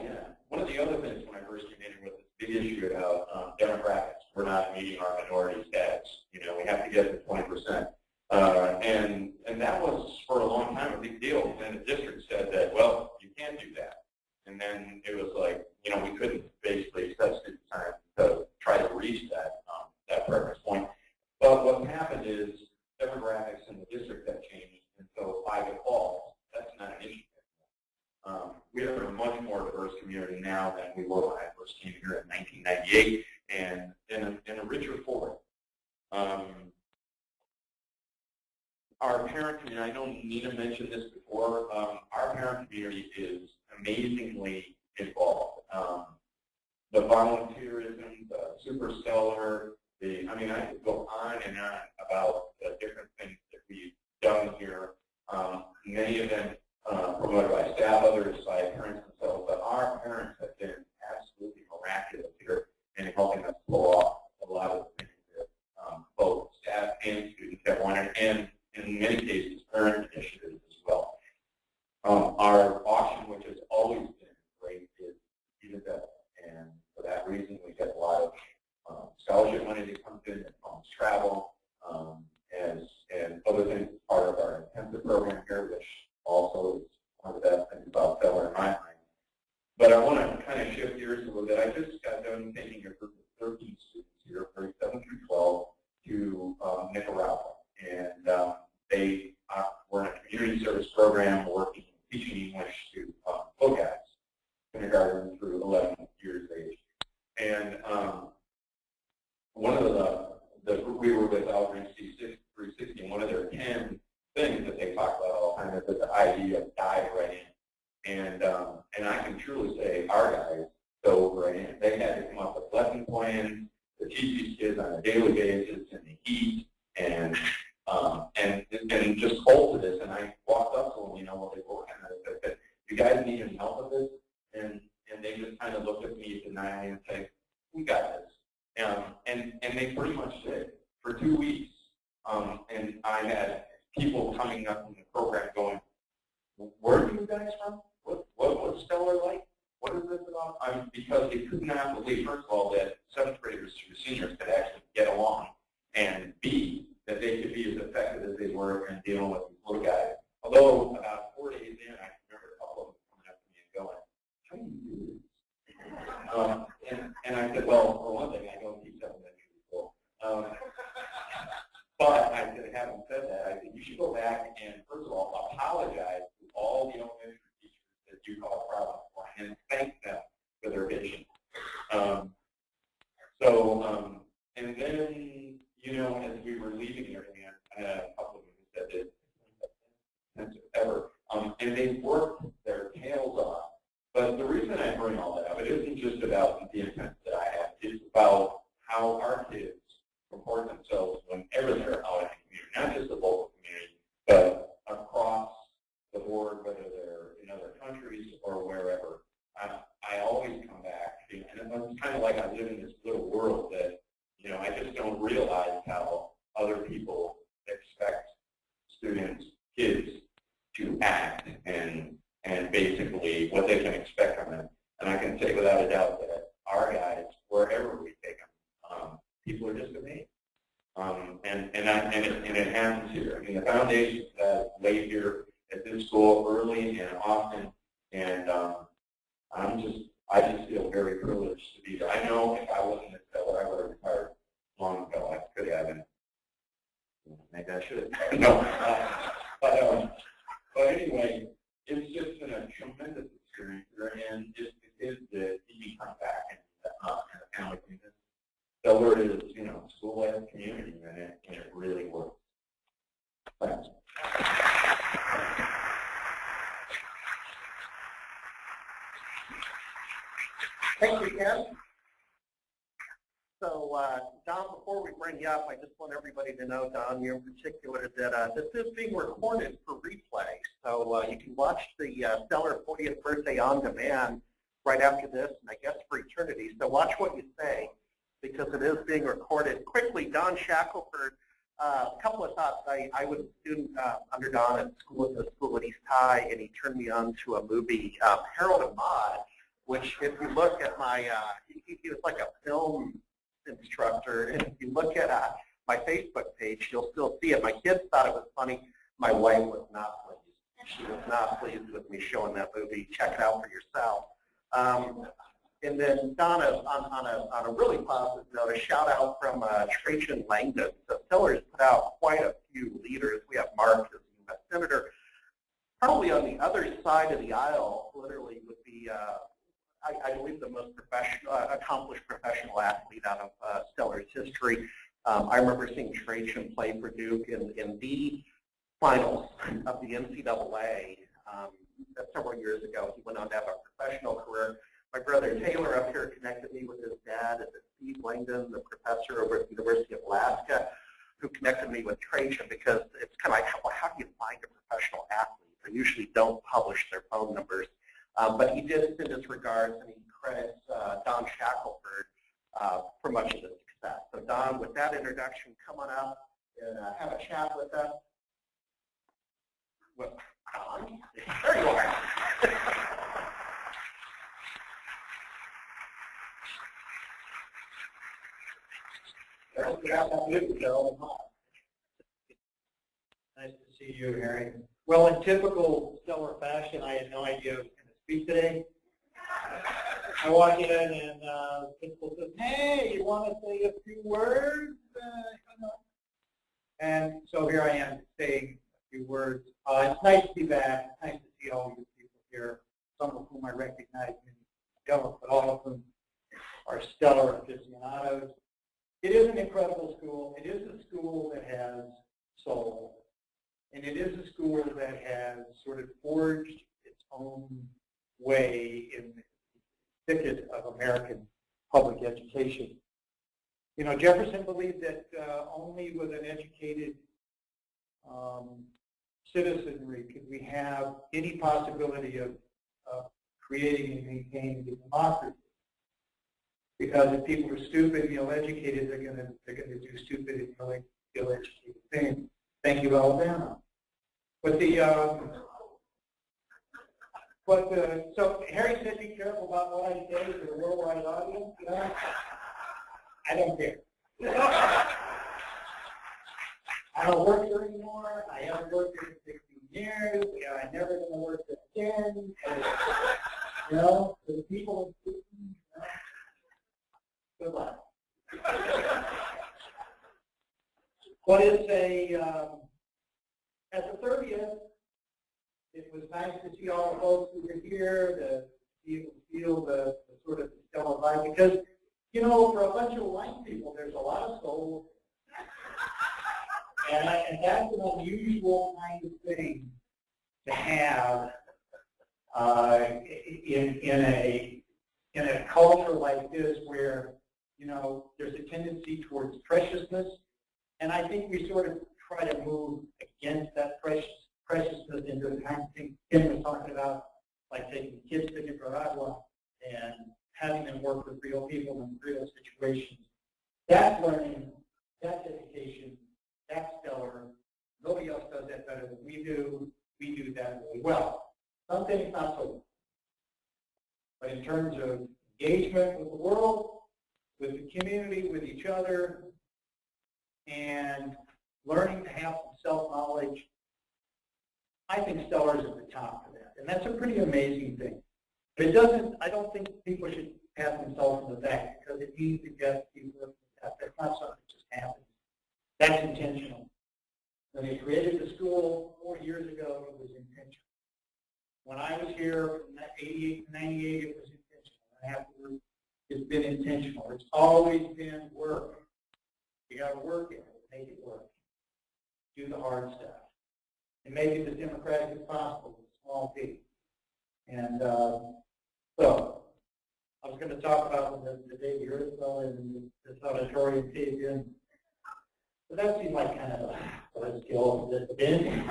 Yeah. One of the other things when I first came in was this big issue about demographics. We're not meeting our minority status. We have to get to 20%. And that was, for a long time, a big deal. And the district said that, well, you can't do that. And then it was like, we couldn't basically substitute time to try to reach that preference point. But what happened is every demographics in the district have changed, and so by default, that's not an issue. We are a much more diverse community now than we were when I first came here in 1998, and in a richer form. Our parent community, I know Nina mentioned this before, our parent community is amazingly involved. The volunteerism, the Super Steller, I mean, I could go on and on about the different things that we've done here. Many of them promoted by staff, others by parents themselves, but our parents have been absolutely miraculous here in helping us pull off a lot of the things that both staff and students have wanted, and in many cases, parent initiatives as well. Our auction, which has always been great, is even better, and for that reason, we get a lot of scholarship money that comes in that funds travel, and other things as part of our intensive program here, which also is one of the best things about Steller in my mind. But I want to kind of shift gears a little bit. I just got done taking a group of 13 students here, grades 7 through 12, to Nicaragua. And they were in a community service program working, teaching English to little guys, kindergarten through 11 years of age. And one of the group we were with, Outreach 360, and one of their 10 things that they talk about all the time is the idea of dive right in. And I can truly say our guys dove right in. They had to come up with lesson plans to teach these kids on a daily basis in the heat, and just hold to this. And I walked up to them, you know, while they were working on it, I said, "You guys need any help with this?" And they just kind of looked at me denying and said, "We got this." And they pretty much did for 2 weeks. And I had people coming up in the program going, "Where are you guys from? What's Steller like? What is this about?" Because they could not believe, first of all, that 7th graders through seniors could actually get along, and B, that they could be as effective as they were in dealing with these little guys. Although about 4 days in, I remember a couple of them coming up to me and going, "How do you do this?" And I said, "Well, for one thing, I don't teach elementary school." But I said, having said that, I said, you should go back and, first of all, apologize to all the elementary teachers that you call problem for, and thank them for their patience. And then, you know, as we were leaving here, I had a couple of them who said this since ever, and they worked their tails off. But the reason I bring all that up, it isn't just about the intent that I have. It's about how our kids comport themselves whenever they're out in the community, not just the local community, but across the board, whether they're in other countries or wherever. I always come back, and it's kind of like I live in this little world that, you know, I just don't realize how other people expect students, kids, to act, and basically what they can expect from them. And I can say without a doubt that our guys, wherever we take them, people are just amazed. And it happens here. I mean, the foundations that laid here at this school early and often, and I just feel very privileged to be there. I know if I wasn't at Steller, I would have retired long ago. I could have, and maybe I should have. No. But anyway, it's just been a tremendous experience here, and it is the TV come back and the family community. Steller is, you know, school-like community, and it really works. Thanks. Thank you, Ken. So, Don, before we bring you up, I just want everybody to know, Don, you in particular, that this is being recorded for replay. So you can watch the Steller 40th birthday on demand right after this, and I guess for eternity. So watch what you say, because it is being recorded. Quickly, Don Shackelford, a couple of thoughts. I was a student under Don at school at East High, and he turned me on to a movie, Harold and Maude, which, if you look at my, he was like a film instructor, and if you look at my Facebook page, you'll still see it. My kids thought it was funny. My wife was not pleased. She was not pleased with me showing that movie. Check it out for yourself. And then, Donna, on a really positive note, a shout out from Trajan Langdon. So Steller's put out quite a few leaders. Mark as a U.S. Senator. Probably on the other side of the aisle, literally, would be, I believe, the most accomplished professional athlete out of Steller's history. I remember seeing Trajan play for Duke in the finals of the NCAA several years ago. He went on to have a professional career. My brother Taylor up here connected me with his dad, Steve Langdon, the professor over at the University of Alaska, who connected me with Trajan, because it's kind of like, well, how do you find a professional athlete? They usually don't publish their phone numbers. But he did send his regards, and he credits Don Shackelford for much of the success. So Don, with that introduction, come on up and have a chat with us. Well, Don, there you are. Nice to see you, Harry. Well, in typical Steller fashion, I had no idea I was going to speak today. I walk in and the principal says, "Hey, you want to say a few words?" And so here I am saying a few words. It's nice to be back. It's nice to see all of you people here, some of whom I recognize in government, but all of them are Steller aficionados. It is an incredible school. It is a school that has soul. And it is a school that has sort of forged its own way in the thicket of American public education. You know, Jefferson believed that only with an educated citizenry could we have any possibility of creating and maintaining a democracy. Because if people are stupid and ill-educated, they're going to do stupid and ill-educated things. Thank you, Alabama. But so Harry said, be careful about what I say to the worldwide audience. You know? I don't care. I don't work here anymore. I haven't worked here for 16 years. You know, I'm never going to work there again. You know, for the people in Sweden, good luck. But it's at the 30th, it was nice to see all the folks who were here, to feel the sort of Steller vibe, because, you know, for a bunch of white people, there's a lot of soul. And that's an unusual kind of thing to have in a culture like this where, you know, there's a tendency towards preciousness. And I think we sort of try to move against that preciousness into the kind of thing Kim was talking about, like taking kids to Nicaragua and having them work with real people in real situations. That's learning, that's education, that's Steller. Nobody else does that better than we do. We do that really well. Some things not so well. But in terms of engagement with the world, with the community, with each other, and learning to have some self-knowledge, I think Steller's at the top of that. And that's a pretty amazing thing. But it doesn't, I don't think people should pat themselves on the back because it means to get people with that. That's not something that just happens. That's intentional. When they created the school 4 years ago, it was intentional. When I was here from 88 to 98, it was intentional. And afterwards, it's been intentional. It's always been work. You got to work it, make it work. Do the hard stuff. And make it as democratic as possible with small p. And so, I was going to talk about the day we heard about in this auditorium caved in. But that seemed like kind of a skill of the bin.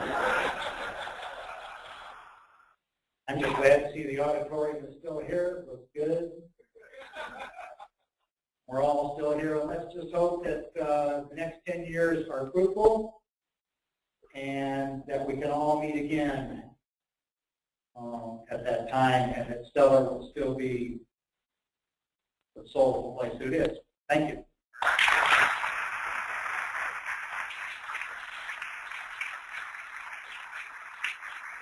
I'm just glad to see the auditorium is still here. It looks good. We're all still here. And let's just hope that the next 10 years are fruitful and that we can all meet again at that time, and that Steller will still be the soulful place that it is. Thank you.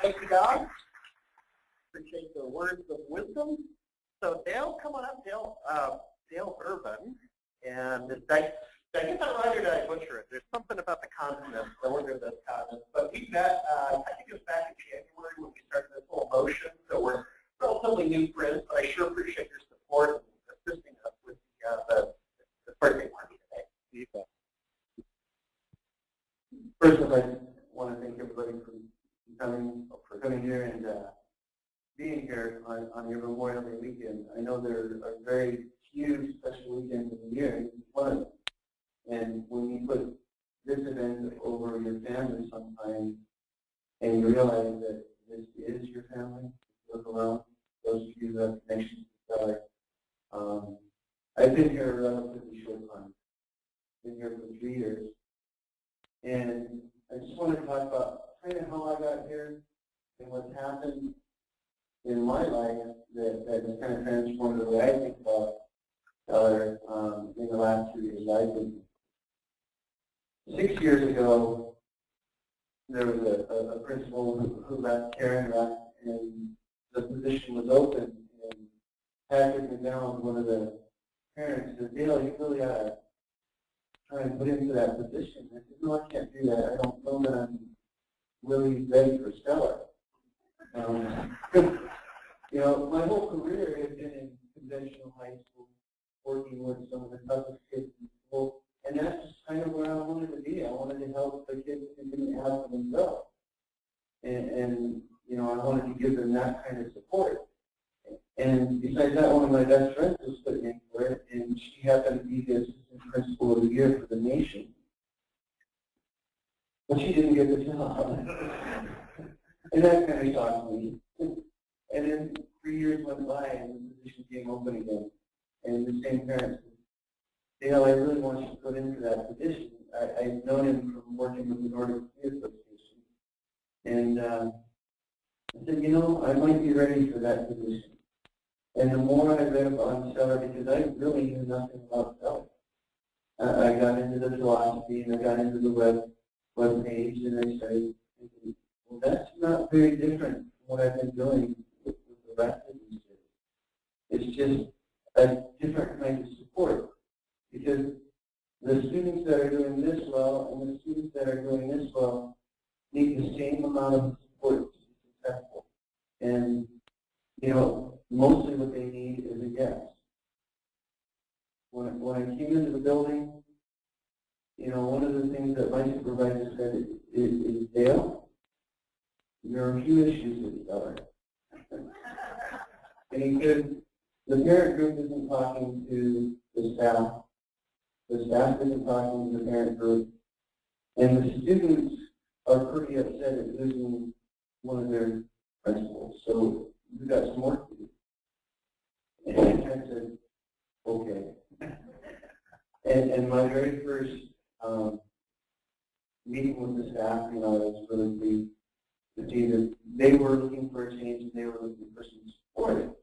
Thank you, Doug. Appreciate the words of wisdom. So Dale, come on up, Dale. Dale Urban, and Did I get that right or did I butcher it? There's something about the continents, the order of those continents. But we met, I think it was back in January when we started this whole motion. So we're relatively new friends, but I sure appreciate your support and assisting us with the birthday party today. First of all, I want to thank everybody for coming here and being here on your Memorial Day weekend. I know there are very few special weekends in the year, and it's one of them. And when you put this event over your family sometimes, and you realize that this is your family, look around, those of you who have connections to Steller. I've been here a relatively short time. Been here for 3 years. And I just want to talk about kind of how I got here and what's happened in my life that has kind of transformed the way I think about Steller in the last 2 years. I've been 6 years ago, there was a principal who left Karen left, and the position was open. And Patrick McDonald, one of the parents, said, "Dale, you really ought to try and put into that position." I said, "No, I can't do that. I don't know that I'm really ready for Steller." You know, my whole career has been in conventional high school, working with some of the toughest kids in school, and that's just kind of where I wanted to be. I wanted to help the kids who didn't have for themselves, and you know, I wanted to give them that kind of support. And besides that, one of my best friends was putting in for it, and she happened to be the assistant principal of the year for the nation. But she didn't get the job. And that kind of shocked me. And then 3 years went by, and the position came open again. And the same parent said, "Dale, I really want you to put into that position." I've known him from working with the Nordic Youth Association. And I said, "You know, I might be ready for that position." And the more I read about Steller, because I really knew nothing about Steller, I got into the philosophy and I got into the web page, and I started thinking, well, that's not very different from what I've been doing with the rest of these kids. It's just a different kind of support, because the students that are doing this well and the students that are doing this well need the same amount of support to be successful. And, you know, mostly what they need is a yes. When I came into the building, you know, one of the things that my supervisor said is "Dale, there are a few issues with Steller." And he said, "The parent group isn't talking to the staff isn't talking to the parent group, and the students are pretty upset at losing one of their principals, so we've got some work to do." And I said, "Okay." And my very first meeting with the staff, you know, I was really pleased to see that they were looking for a change and they were looking for some support.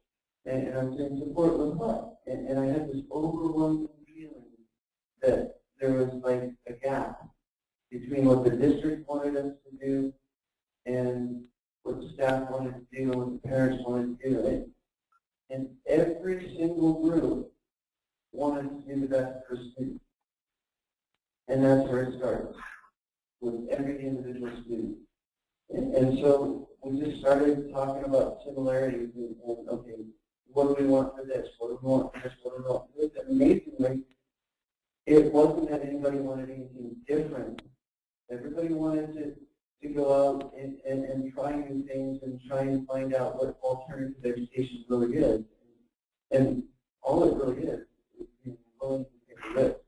And I'm saying, support with what? And I had this overwhelming feeling that there was like a gap between what the district wanted us to do and what the staff wanted to do and what the parents wanted to do. And every single group wanted to do the best for students. And that's where it starts, with every individual student. And so we just started talking about similarities and okay, what do we want for this? What do we want for this? What do we want for this? And amazingly, it wasn't that anybody wanted anything different. Everybody wanted to go out and try new things and try and find out what alternative education really is. And all it really is being willing to take a risk.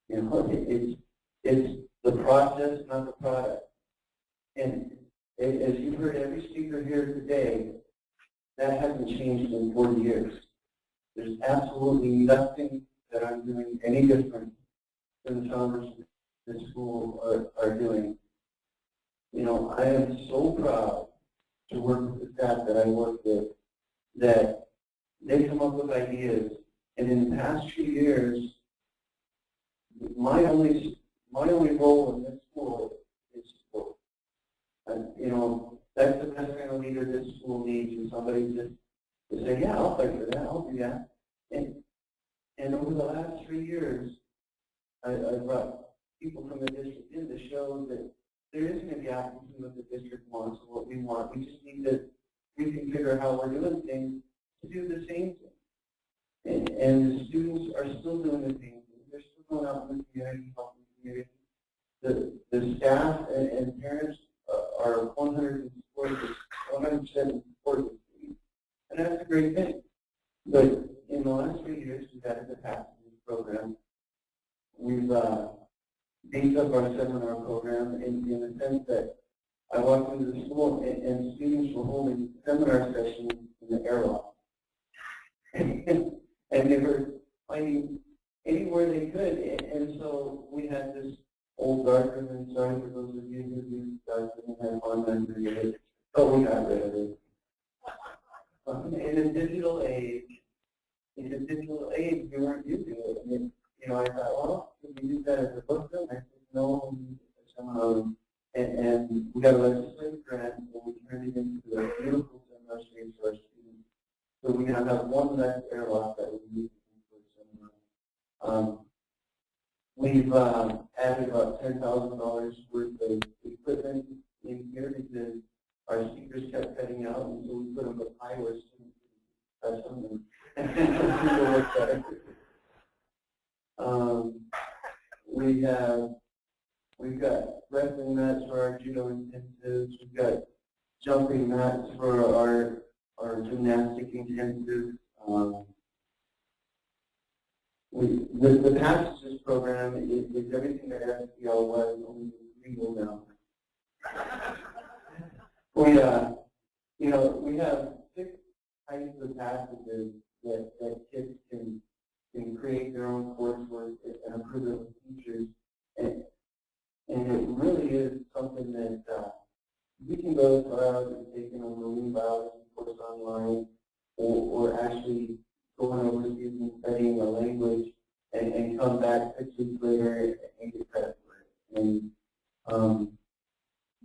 You know, it's the process, not the product. And as you've heard every speaker here today, that hasn't changed in 40 years. There's absolutely nothing that I'm doing any different than the founders of this school are doing. You know, I am so proud to work with the staff that I work with, that they come up with ideas. And in the past few years, my only role in this school is support. And, you know, that's the best kind of leader this school needs, is somebody just to say, yeah, I'll fight for that, I'll do that. And over the last 3 years, I brought people from the district in to show that there isn't a gap between what the district wants and what we want. We just need to reconfigure how we're doing things to do the same thing. And the students are still doing the same thing. They're still going out in the community, helping the community. The staff and parents are 100% in support of the students. And that's a great thing. But in the last 3 years, we've added the capacity program. We've beefed up our seminar program in the sense that I walked into the school and students were holding seminar sessions in the airlock. And they were finding anywhere they could. And so we had this old darkroom, sorry for those of you who use darkroom and have fun memory of it, but we got rid of it. In a digital age, we weren't using it. And, you know, I thought, well, can we use that as a book room? I said, no, we use it as a seminar room. And we got a legislative grant, and we turned it into a beautiful seminar space for our students. So we now have one less airlock that we use for a seminar. We've added about $10,000 worth of equipment in here because our speakers kept cutting out, and so we put them up high where students could touch them and people look better. We've got wrestling mats for our judo intensives. We've got jumping mats for our gymnastic intensives. The passages program is everything that SPL was, only legal now. We have 6 types of passages that kids can create their own coursework and improve their features. And it really is something that we can go to our hours and take a marine biology course online, or actually going overseas and studying a language and come back 6 weeks later and get credit for it. And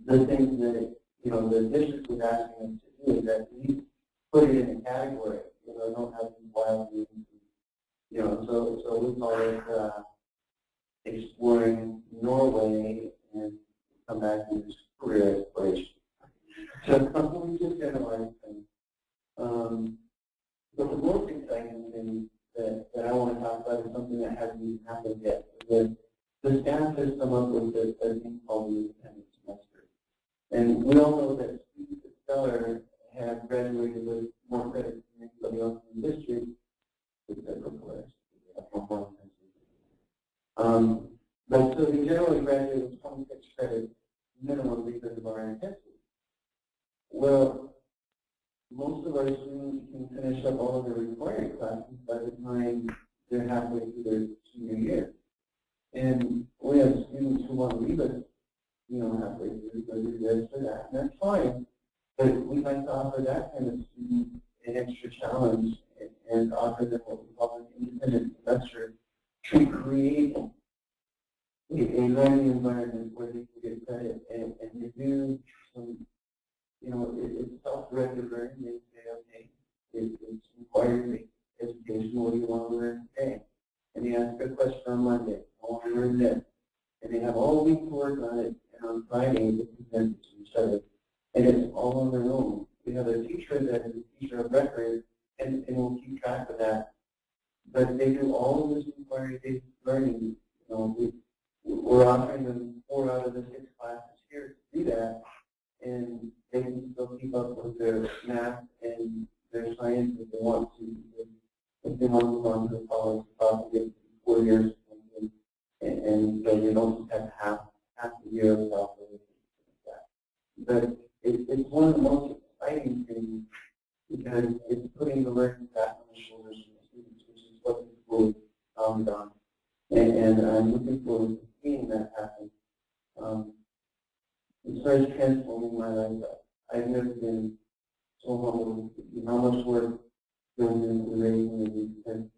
the things that the district was asking us to do is that we put it in a category. Don't have these wild views. So we call it exploring Norway and come back and do career exploration. So we just kind of like things. But the most exciting thing that I want to talk about is something that hasn't even happened yet. The staff has come up with a thing called the independent semester. And we all know that students at Steller have graduated with more credits than anybody else in the district, except for Polaris. But so they generally graduate with 26 credits minimum because of our intensity. Well, most of our students can finish up all of their required classes by the time they're halfway through their senior year. And we have students who want to leave us, halfway through, so they're this or that, and that's fine. But we like to offer that kind of student an extra challenge and offer them what we call an independent semester to create a learning environment where they can get credit and they do some, it's self-directed learning. They say, okay, it's required education. What do you want to learn today? And they ask a question on Monday. I want to learn this. And they have all week to work on it, and on Friday they present it to each other. And it's all on their own. We have a teacher that is a teacher of record, and we'll keep track of that. But they do all of this required learning. We're offering them 4 out of the 6 classes here to do that, and they can still keep up with their math and their science if they want to. If they want to go on to the college, probably get 4 years, and so they don't just have half the year of self-learning. But it's one of the most exciting things because it's putting the learning back on the shoulders of the students, which is what the school is founded on. And I'm looking forward to seeing that happen. It starts transforming my life. I've never been so humbled how much work goes into raising these kids.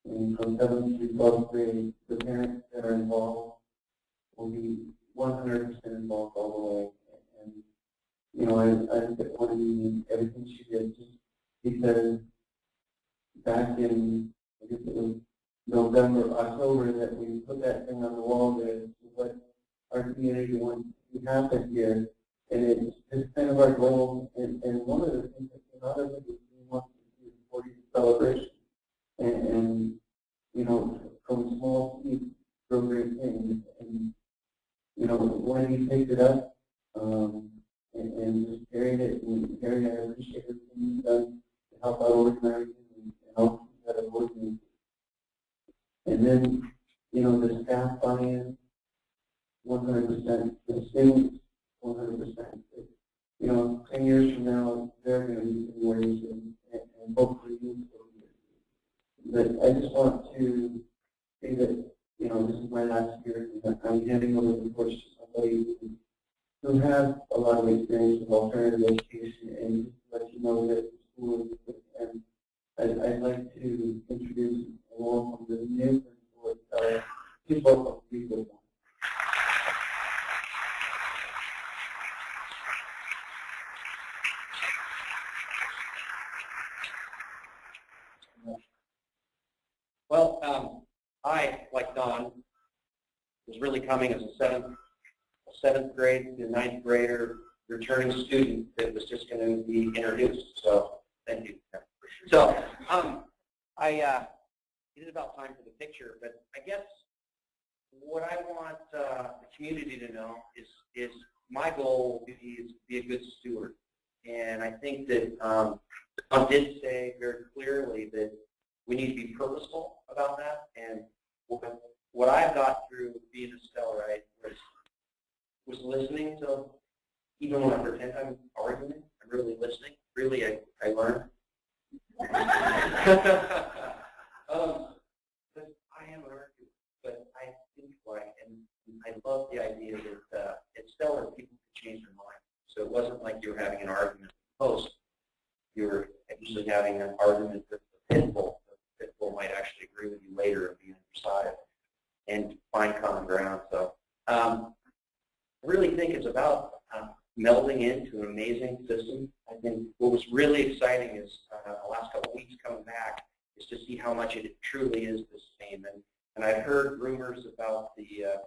And from 7th through 12th grade, the parents that are involved will be 100% involved all the way. And I want to do everything she did just because back in, I guess it was October, that we put that going to happen here. And it's kind of our goal. And one of the things that came out of it is we want to do a 40th celebration. And you know, from small seeds grow great things. And you know, when he picked it up and just carried it, and Gary, I appreciate everything you've done to help out organizing and help that organizing. And then, you know, the staff buy-in, 100%, the students, 100%. You know, 10 years from now, they're going to be in ways, and hopefully you will be. But I just want to say that, you know, this is my last year, and I'm handing over the torch to somebody who has a lot of experience with alternative education, and just let you know that the school is, and I'd like to introduce and welcome the new principal. Please welcome people. Well, I, like Don, was really coming as a seventh grade to ninth grader returning student that was just going to be introduced. So thank you. So it is about time for the picture, but I guess what I want the community to know is my goal is to be a good steward. And I think that Don did say very clearly that we need to be purposeful about that. And what I've got through being a Stellarite was listening to, even when I pretend I'm arguing, I'm really listening. Really, I learn. But I am an arguer, but I think right, and I love the idea that at Stellar people could change their mind. So it wasn't like you were having an argument with the post. You were usually having an argument with the pitbull. The pitbull might actually agree with you later and be on your side and find common ground. So I really think it's about melding into an amazing system. I think what was really exciting is the last couple of weeks coming back is to see how much it truly is the same. And I've heard rumors about the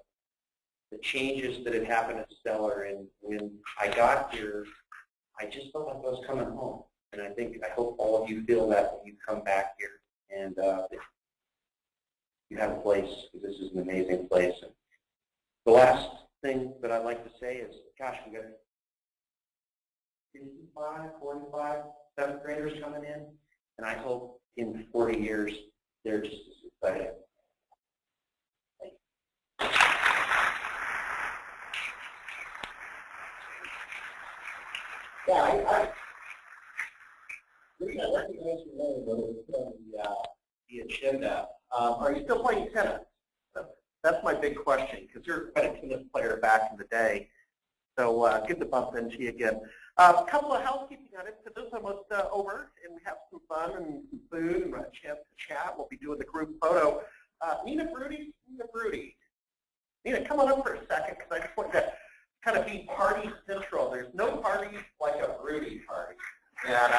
changes that had happened at Steller. And when I got here, I just felt like I was coming home. And I hope all of you feel that when you come back here. And you have a place, because this is an amazing place. And the last thing that I'd like to say is, gosh, we got 55, 45 seventh graders coming in, and I hope in 40 years they're just as excited. Yeah, I recognize your name, but it was on the agenda. Are you still playing tennis? That's my big question, because you're quite a tennis player back in the day. So good to bump into you again. A couple of housekeeping items. So this is almost over, and we have some fun and some food and a chance to chat. We'll be doing the group photo. Nina Broody. Nina, come on up for a second, because I just want to kind of be party central. There's no party like a Broody party. And,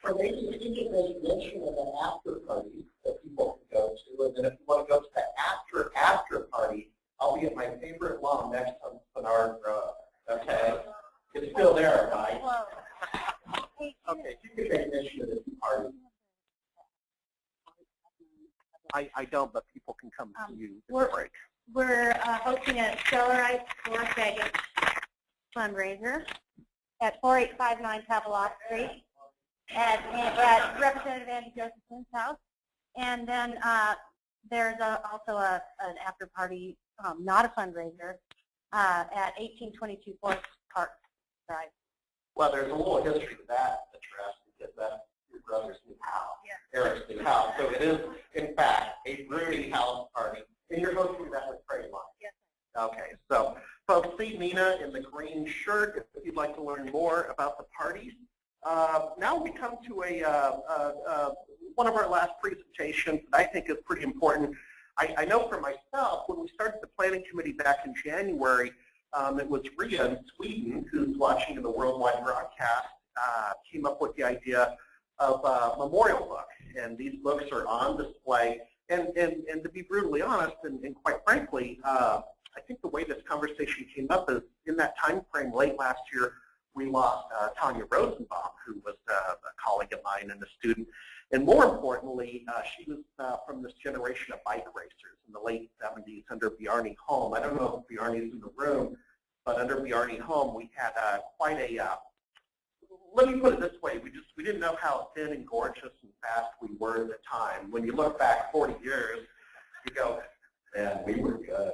or maybe you can get reservation of an after party that people can go to, and then if you want to go to the after party, I'll be at my favorite lawn next to Bernard Grove. Okay, it's still there, right? Okay, you can take initiative to party. I don't, but people can come to you. We're hosting a Stellarite Sports Vegas fundraiser at 4859 Havelock Street at Representative Andy Josephson's house. And then there's also an after party, not a fundraiser, at 1822 Forest Park Drive. Well, there's a little history to that address, because that's your brother's new house, Eric's new house. So it is, in fact, a Broody house party. And you're hosting that with Prairie Line. Yes. Okay, so folks, see Nina in the green shirt if you'd like to learn more about the parties. Now we come to one of our last presentations that I think is pretty important. I know for myself, when we started the planning committee back in January, it was Ria in Sweden, who's watching in the worldwide broadcast, came up with the idea of a memorial book. And these books are on display. And to be brutally honest, and quite frankly, I think the way this conversation came up is in that time frame late last year, we lost Tanya Rosenbaum, who was a colleague of mine and a student. And more importantly, she was from this generation of bike racers in the late 70s under Bjarne Holm. I don't know if Bjarne's in the room, but under Bjarne Holm, we had quite a, let me put it this way, we didn't know how thin and gorgeous and fast we were at the time. When you look back 40 years, you go, man, we were good.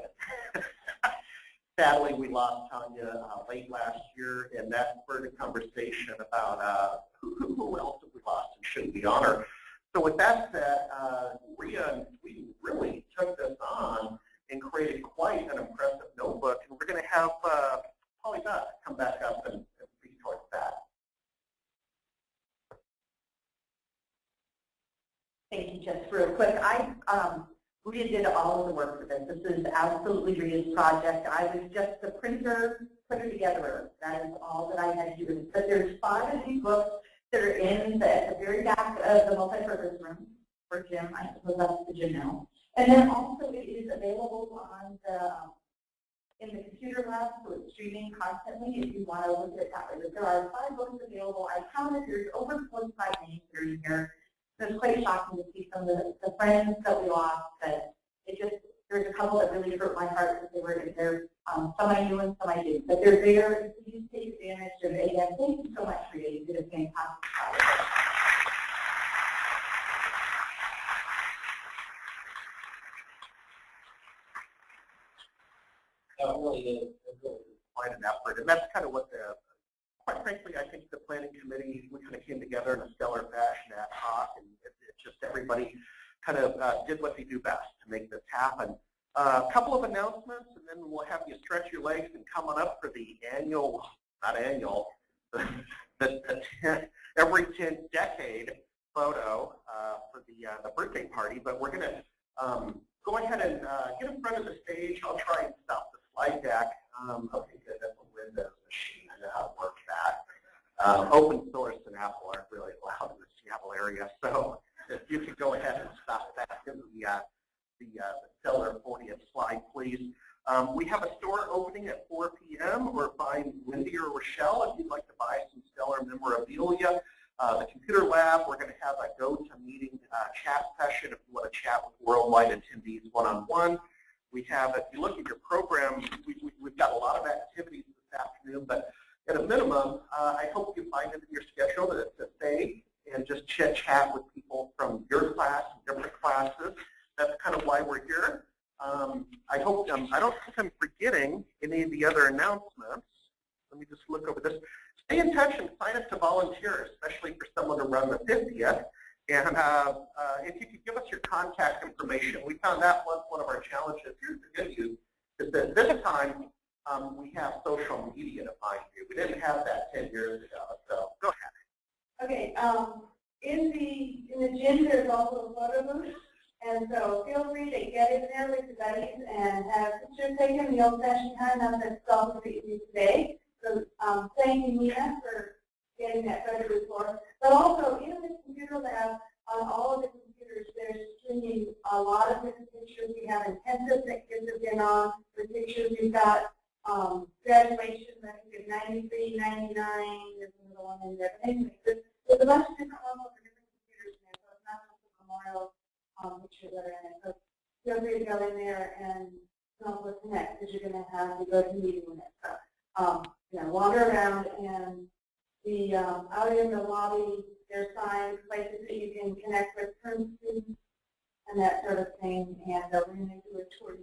Sadly, we lost Tanya late last year, and that spurred a conversation about who else have we lost and should we honor. So with that said, Rhea and Sweden really took this on and created quite an impressive notebook, and we're going to have Polly Beth come back up and speak towards that. Thank you. Just real quick, Rhea did all of the work for this. This is absolutely Rhea's project. I was just the printer, putter together. That is all that I had to do. But there's 5 of these books that are at the very back of the multi-purpose room for Jim. I suppose that's the gym now. And then also it is available on in the computer lab, so it's streaming constantly if you want to look at it that way. But there are 5 books available. I counted there's over 25 names that are in here. So it's quite shocking to see some of the friends that we lost, but there's a couple that really hurt my heart because they were there. Some I knew and some I didn't. But they're there. Please take advantage of it. Again, thank you so much for you. You did a fantastic job. It really is quite an effort, and that's kind of what quite frankly, I think the planning committee, we kind of came together in a stellar fashion ad hoc, and it just everybody kind of did what they do best to make this happen. A couple of announcements, and then we'll have you stretch your legs and come on up for the annual, not annual, the every 10th decade photo for the birthday party. But we're going to go ahead and get in front of the stage. I'll try and stop the slide deck. Okay, good. That's a Windows machine. I know how to work that. Open source and Apple aren't really allowed in the Seattle area, so if you could go ahead and stop that in the Steller 40th slide, please. We have a store opening at 4 p.m. or find Wendy or Rochelle if you'd like to buy some Steller memorabilia. The computer lab, we're going to have a go-to-meeting chat session if you want to chat with worldwide attendees one-on-one. We have, if you look at your program, we've got a lot of activities this afternoon, but at a minimum, I hope you find it in your schedule to stay and just chit-chat with people from your class and different classes. That's kind of why we're here. I hope, I don't think I'm forgetting any of the other announcements. Let me just look over this. Stay in touch and sign up to volunteer, especially for someone to run the 50th. And if you could give us your contact information, we found that was one of our challenges. Here's the good news, is that this time we have social media to find you. We didn't have that 10 years ago, so go ahead. Okay, in the gym there's also a photo booth, and so feel free to get in there with your buddies and have pictures taken the old-fashioned kind. That's also for you today. So thank you, Nina, for getting that photo booth for us. But also in the computer lab, on all of the computers, there's streaming a lot of different pictures. We have intensive that kids have been on with pictures. We've got graduation, I think it's 93, 99, there's another one in there. But anyway, there's a bunch of different levels for different computers in there, so it's not just the memorial pictures that are in it. So feel free to go in there and also connect, because you're going to have to go to meeting with it. So, wander around, and the out in the lobby, there's signs, places that you can connect with current students and that sort of thing. And we're going to do a tour.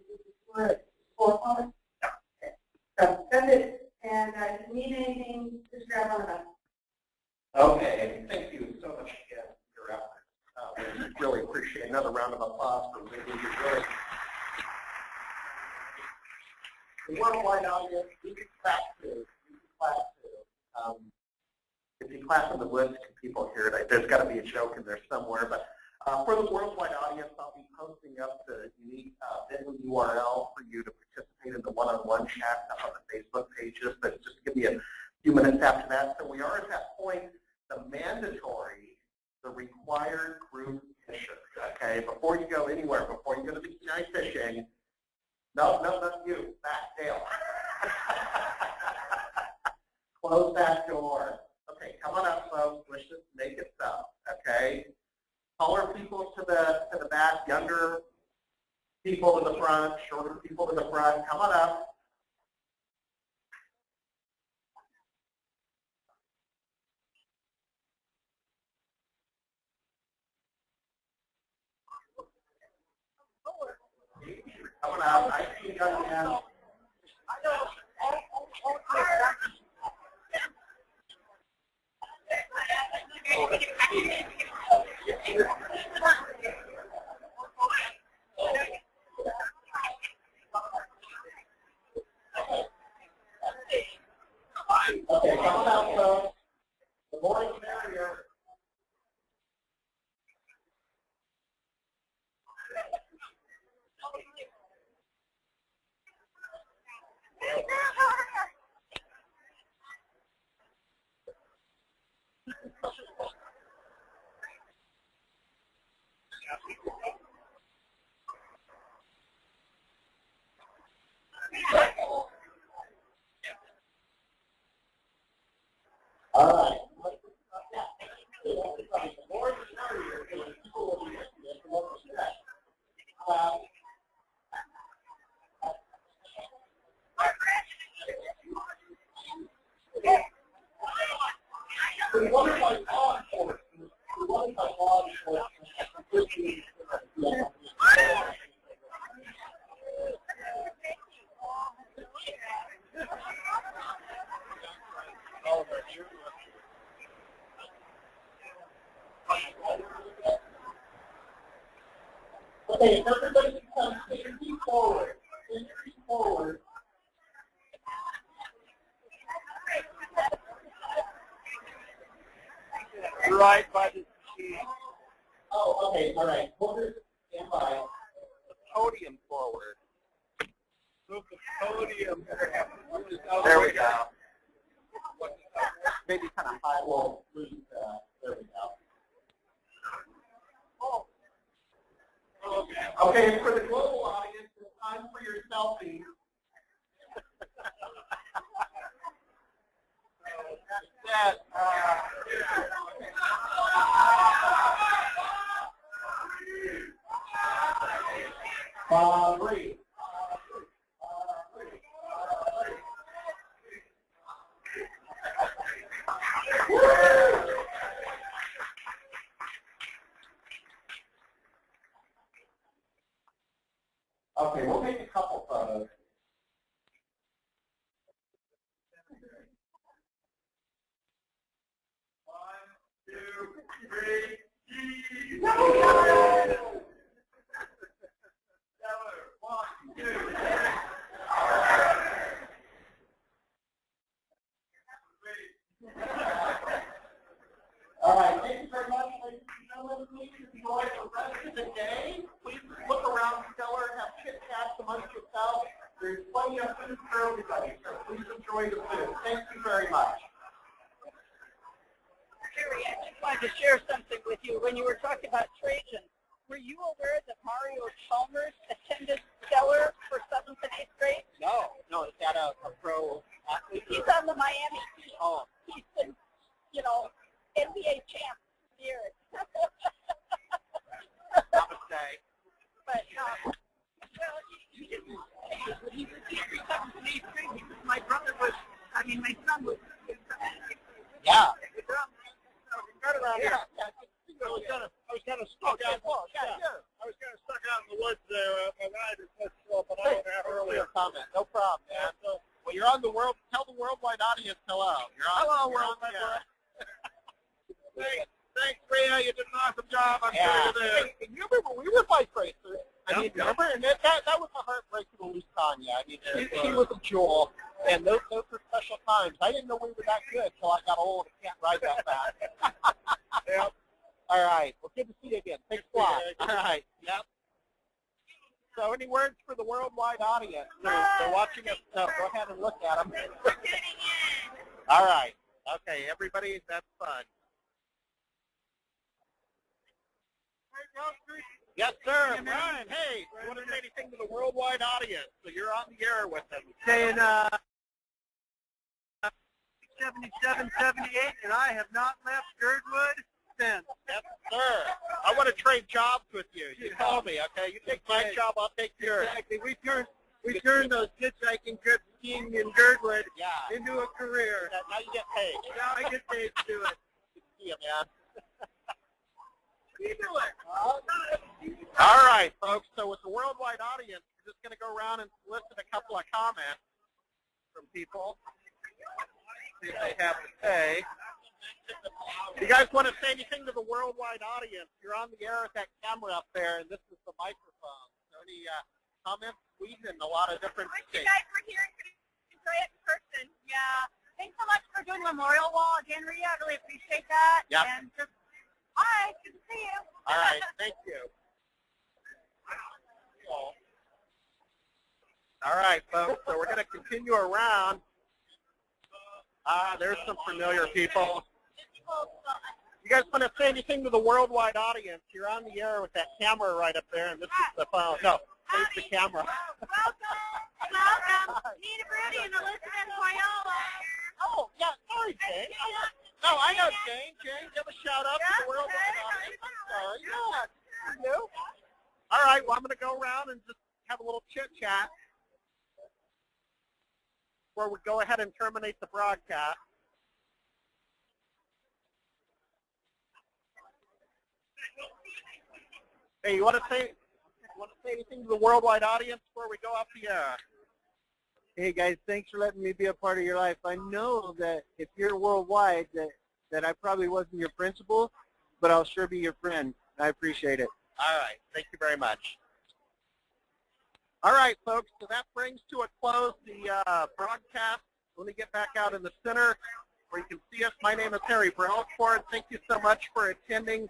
So that's it. And if you need anything, just grab on us. Okay, thank you so much again for your efforts. We really appreciate another round of applause for Wendy. The worldwide audience, you can clap too. If you clap in the woods, can people hear it? There's got to be a joke in there somewhere. But for the worldwide audience, I'll be posting up the unique bit.ly URL for you to participate in the one-on-one chat on the Facebook pages. But just give me a few minutes after that. So we are at that point, the required group picture. Okay, before you go anywhere, No, not you. Back, Dale. Close that door. Okay, come on up, folks. Let's just make it so. Okay. Taller people to the back, younger people to the front, shorter people to the front. Come on up. Come on up. I see you guys again. Okay, come on out, folks. The more the merrier. All right. The more the merrier, because people will be interested in what was said. We wonder by law enforcement. We wonder by law enforcement. Okay, if everybody can come 6 feet forward, 6 feet forward. Right by the Oh, okay, all right. We'll just stand by. podium forward. Move the podium. There we go. Maybe kind of high. We'll lose. There we go. Okay, for the global audience, it's time for your selfie. That, breathe. Okay, we'll take a couple photos. One, two, three. Steller. 1, 2, 3. All right, thank you very much, ladies and gentlemen. Please enjoy the rest of the day. Please look around Steller and have chit chats amongst yourselves. There's plenty of food for everybody, so please enjoy the food. Thank you very much. Jerry, I just wanted to share something with you. When you were talking about Trajan, were you aware that Mario Chalmers attended Steller for 7th and 8th grade? No, is that a pro athlete? He's on the Miami team. Oh. He's been, NBA champ here. Namaste. But, well, he didn't. When he was here for 7th and 8th grade, because my son was. Yeah. So, Right around here. yeah. I was kind of stuck out. I was kind of stuck out in the woods there. My ride is supposed to show up an hour and a half earlier. Comment. No problem, man. Well, you're on the world. Tell the worldwide audience hello. Hello, worldwide. Thanks, Rhea. You did an awesome job. I'm sure you did. Hey, you remember we were bike racers? Remember? And that was a heartbreak to lose Tanya. She was a jewel, and those were special times. I didn't know we were that good until I got old and can't ride that fast. Yep. All right. Well, good to see you again. Thanks a lot. All right. Yep. So any words for the worldwide audience? They're watching us, so go ahead and look at them. We're tuning in. All right. Okay, everybody, that's fun. Yes, sir. Brian, hey, you want to say anything to the worldwide audience? So you're on the air with them. Saying 77, 78, and I have not left Girdwood since. Yes, sir. I want to trade jobs with you. You call me, okay? You take my job, I'll take yours. Exactly. We turned those hitchhiking trips skiing in Girdwood into a career. Now you get paid. Now I get paid to do it. Good to see you, man. All right, folks. So with the worldwide audience, we're just going to go around and solicit a couple of comments from people. See what they have to say. You guys want to say anything to the worldwide audience? You're on the air with that camera up there, and this is the microphone. So any comments? Sweden, a lot of different You guys were here and enjoy it in person. Yeah. Thanks so much for doing the memorial wall again, Rhea. I really appreciate that. Yep. And just, hi, good to see you. All right, thank you. All right, folks, so we're going to continue around. There's some familiar people. You guys want to say anything to the worldwide audience? You're on the air with that camera right up there, and this is the phone. No, face the camera. Welcome. Nina Brody and Elizabeth Loyola. Oh, yeah, sorry, Jane. No, I know Jane. Jane, give a shout out to the worldwide audience. I'm sorry. Yeah, you. All right, well, I'm going to go around and just have a little chit-chat before we go ahead and terminate the broadcast. Hey, you want to say anything to the worldwide audience before we go off the air? Hey guys, thanks for letting me be a part of your life. I know that if you're worldwide, that I probably wasn't your principal, but I'll sure be your friend. I appreciate it. All right, thank you very much. All right, folks, so that brings to a close the broadcast. Let me get back out in the center where you can see us. My name is Harry Brelsford. Thank you so much for attending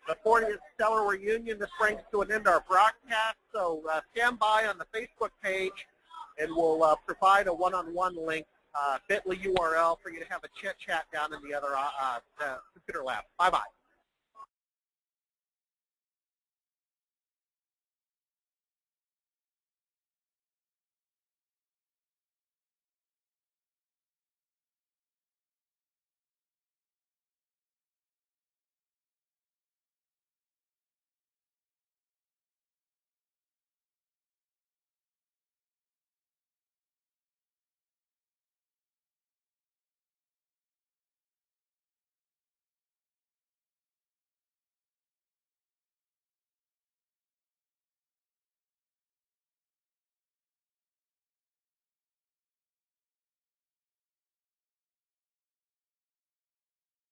the 40th Steller Reunion. This brings to an end our broadcast, so stand by on the Facebook page, and we'll provide a one-on-one link, bit.ly URL, for you to have a chit-chat down in the other computer lab. Bye-bye.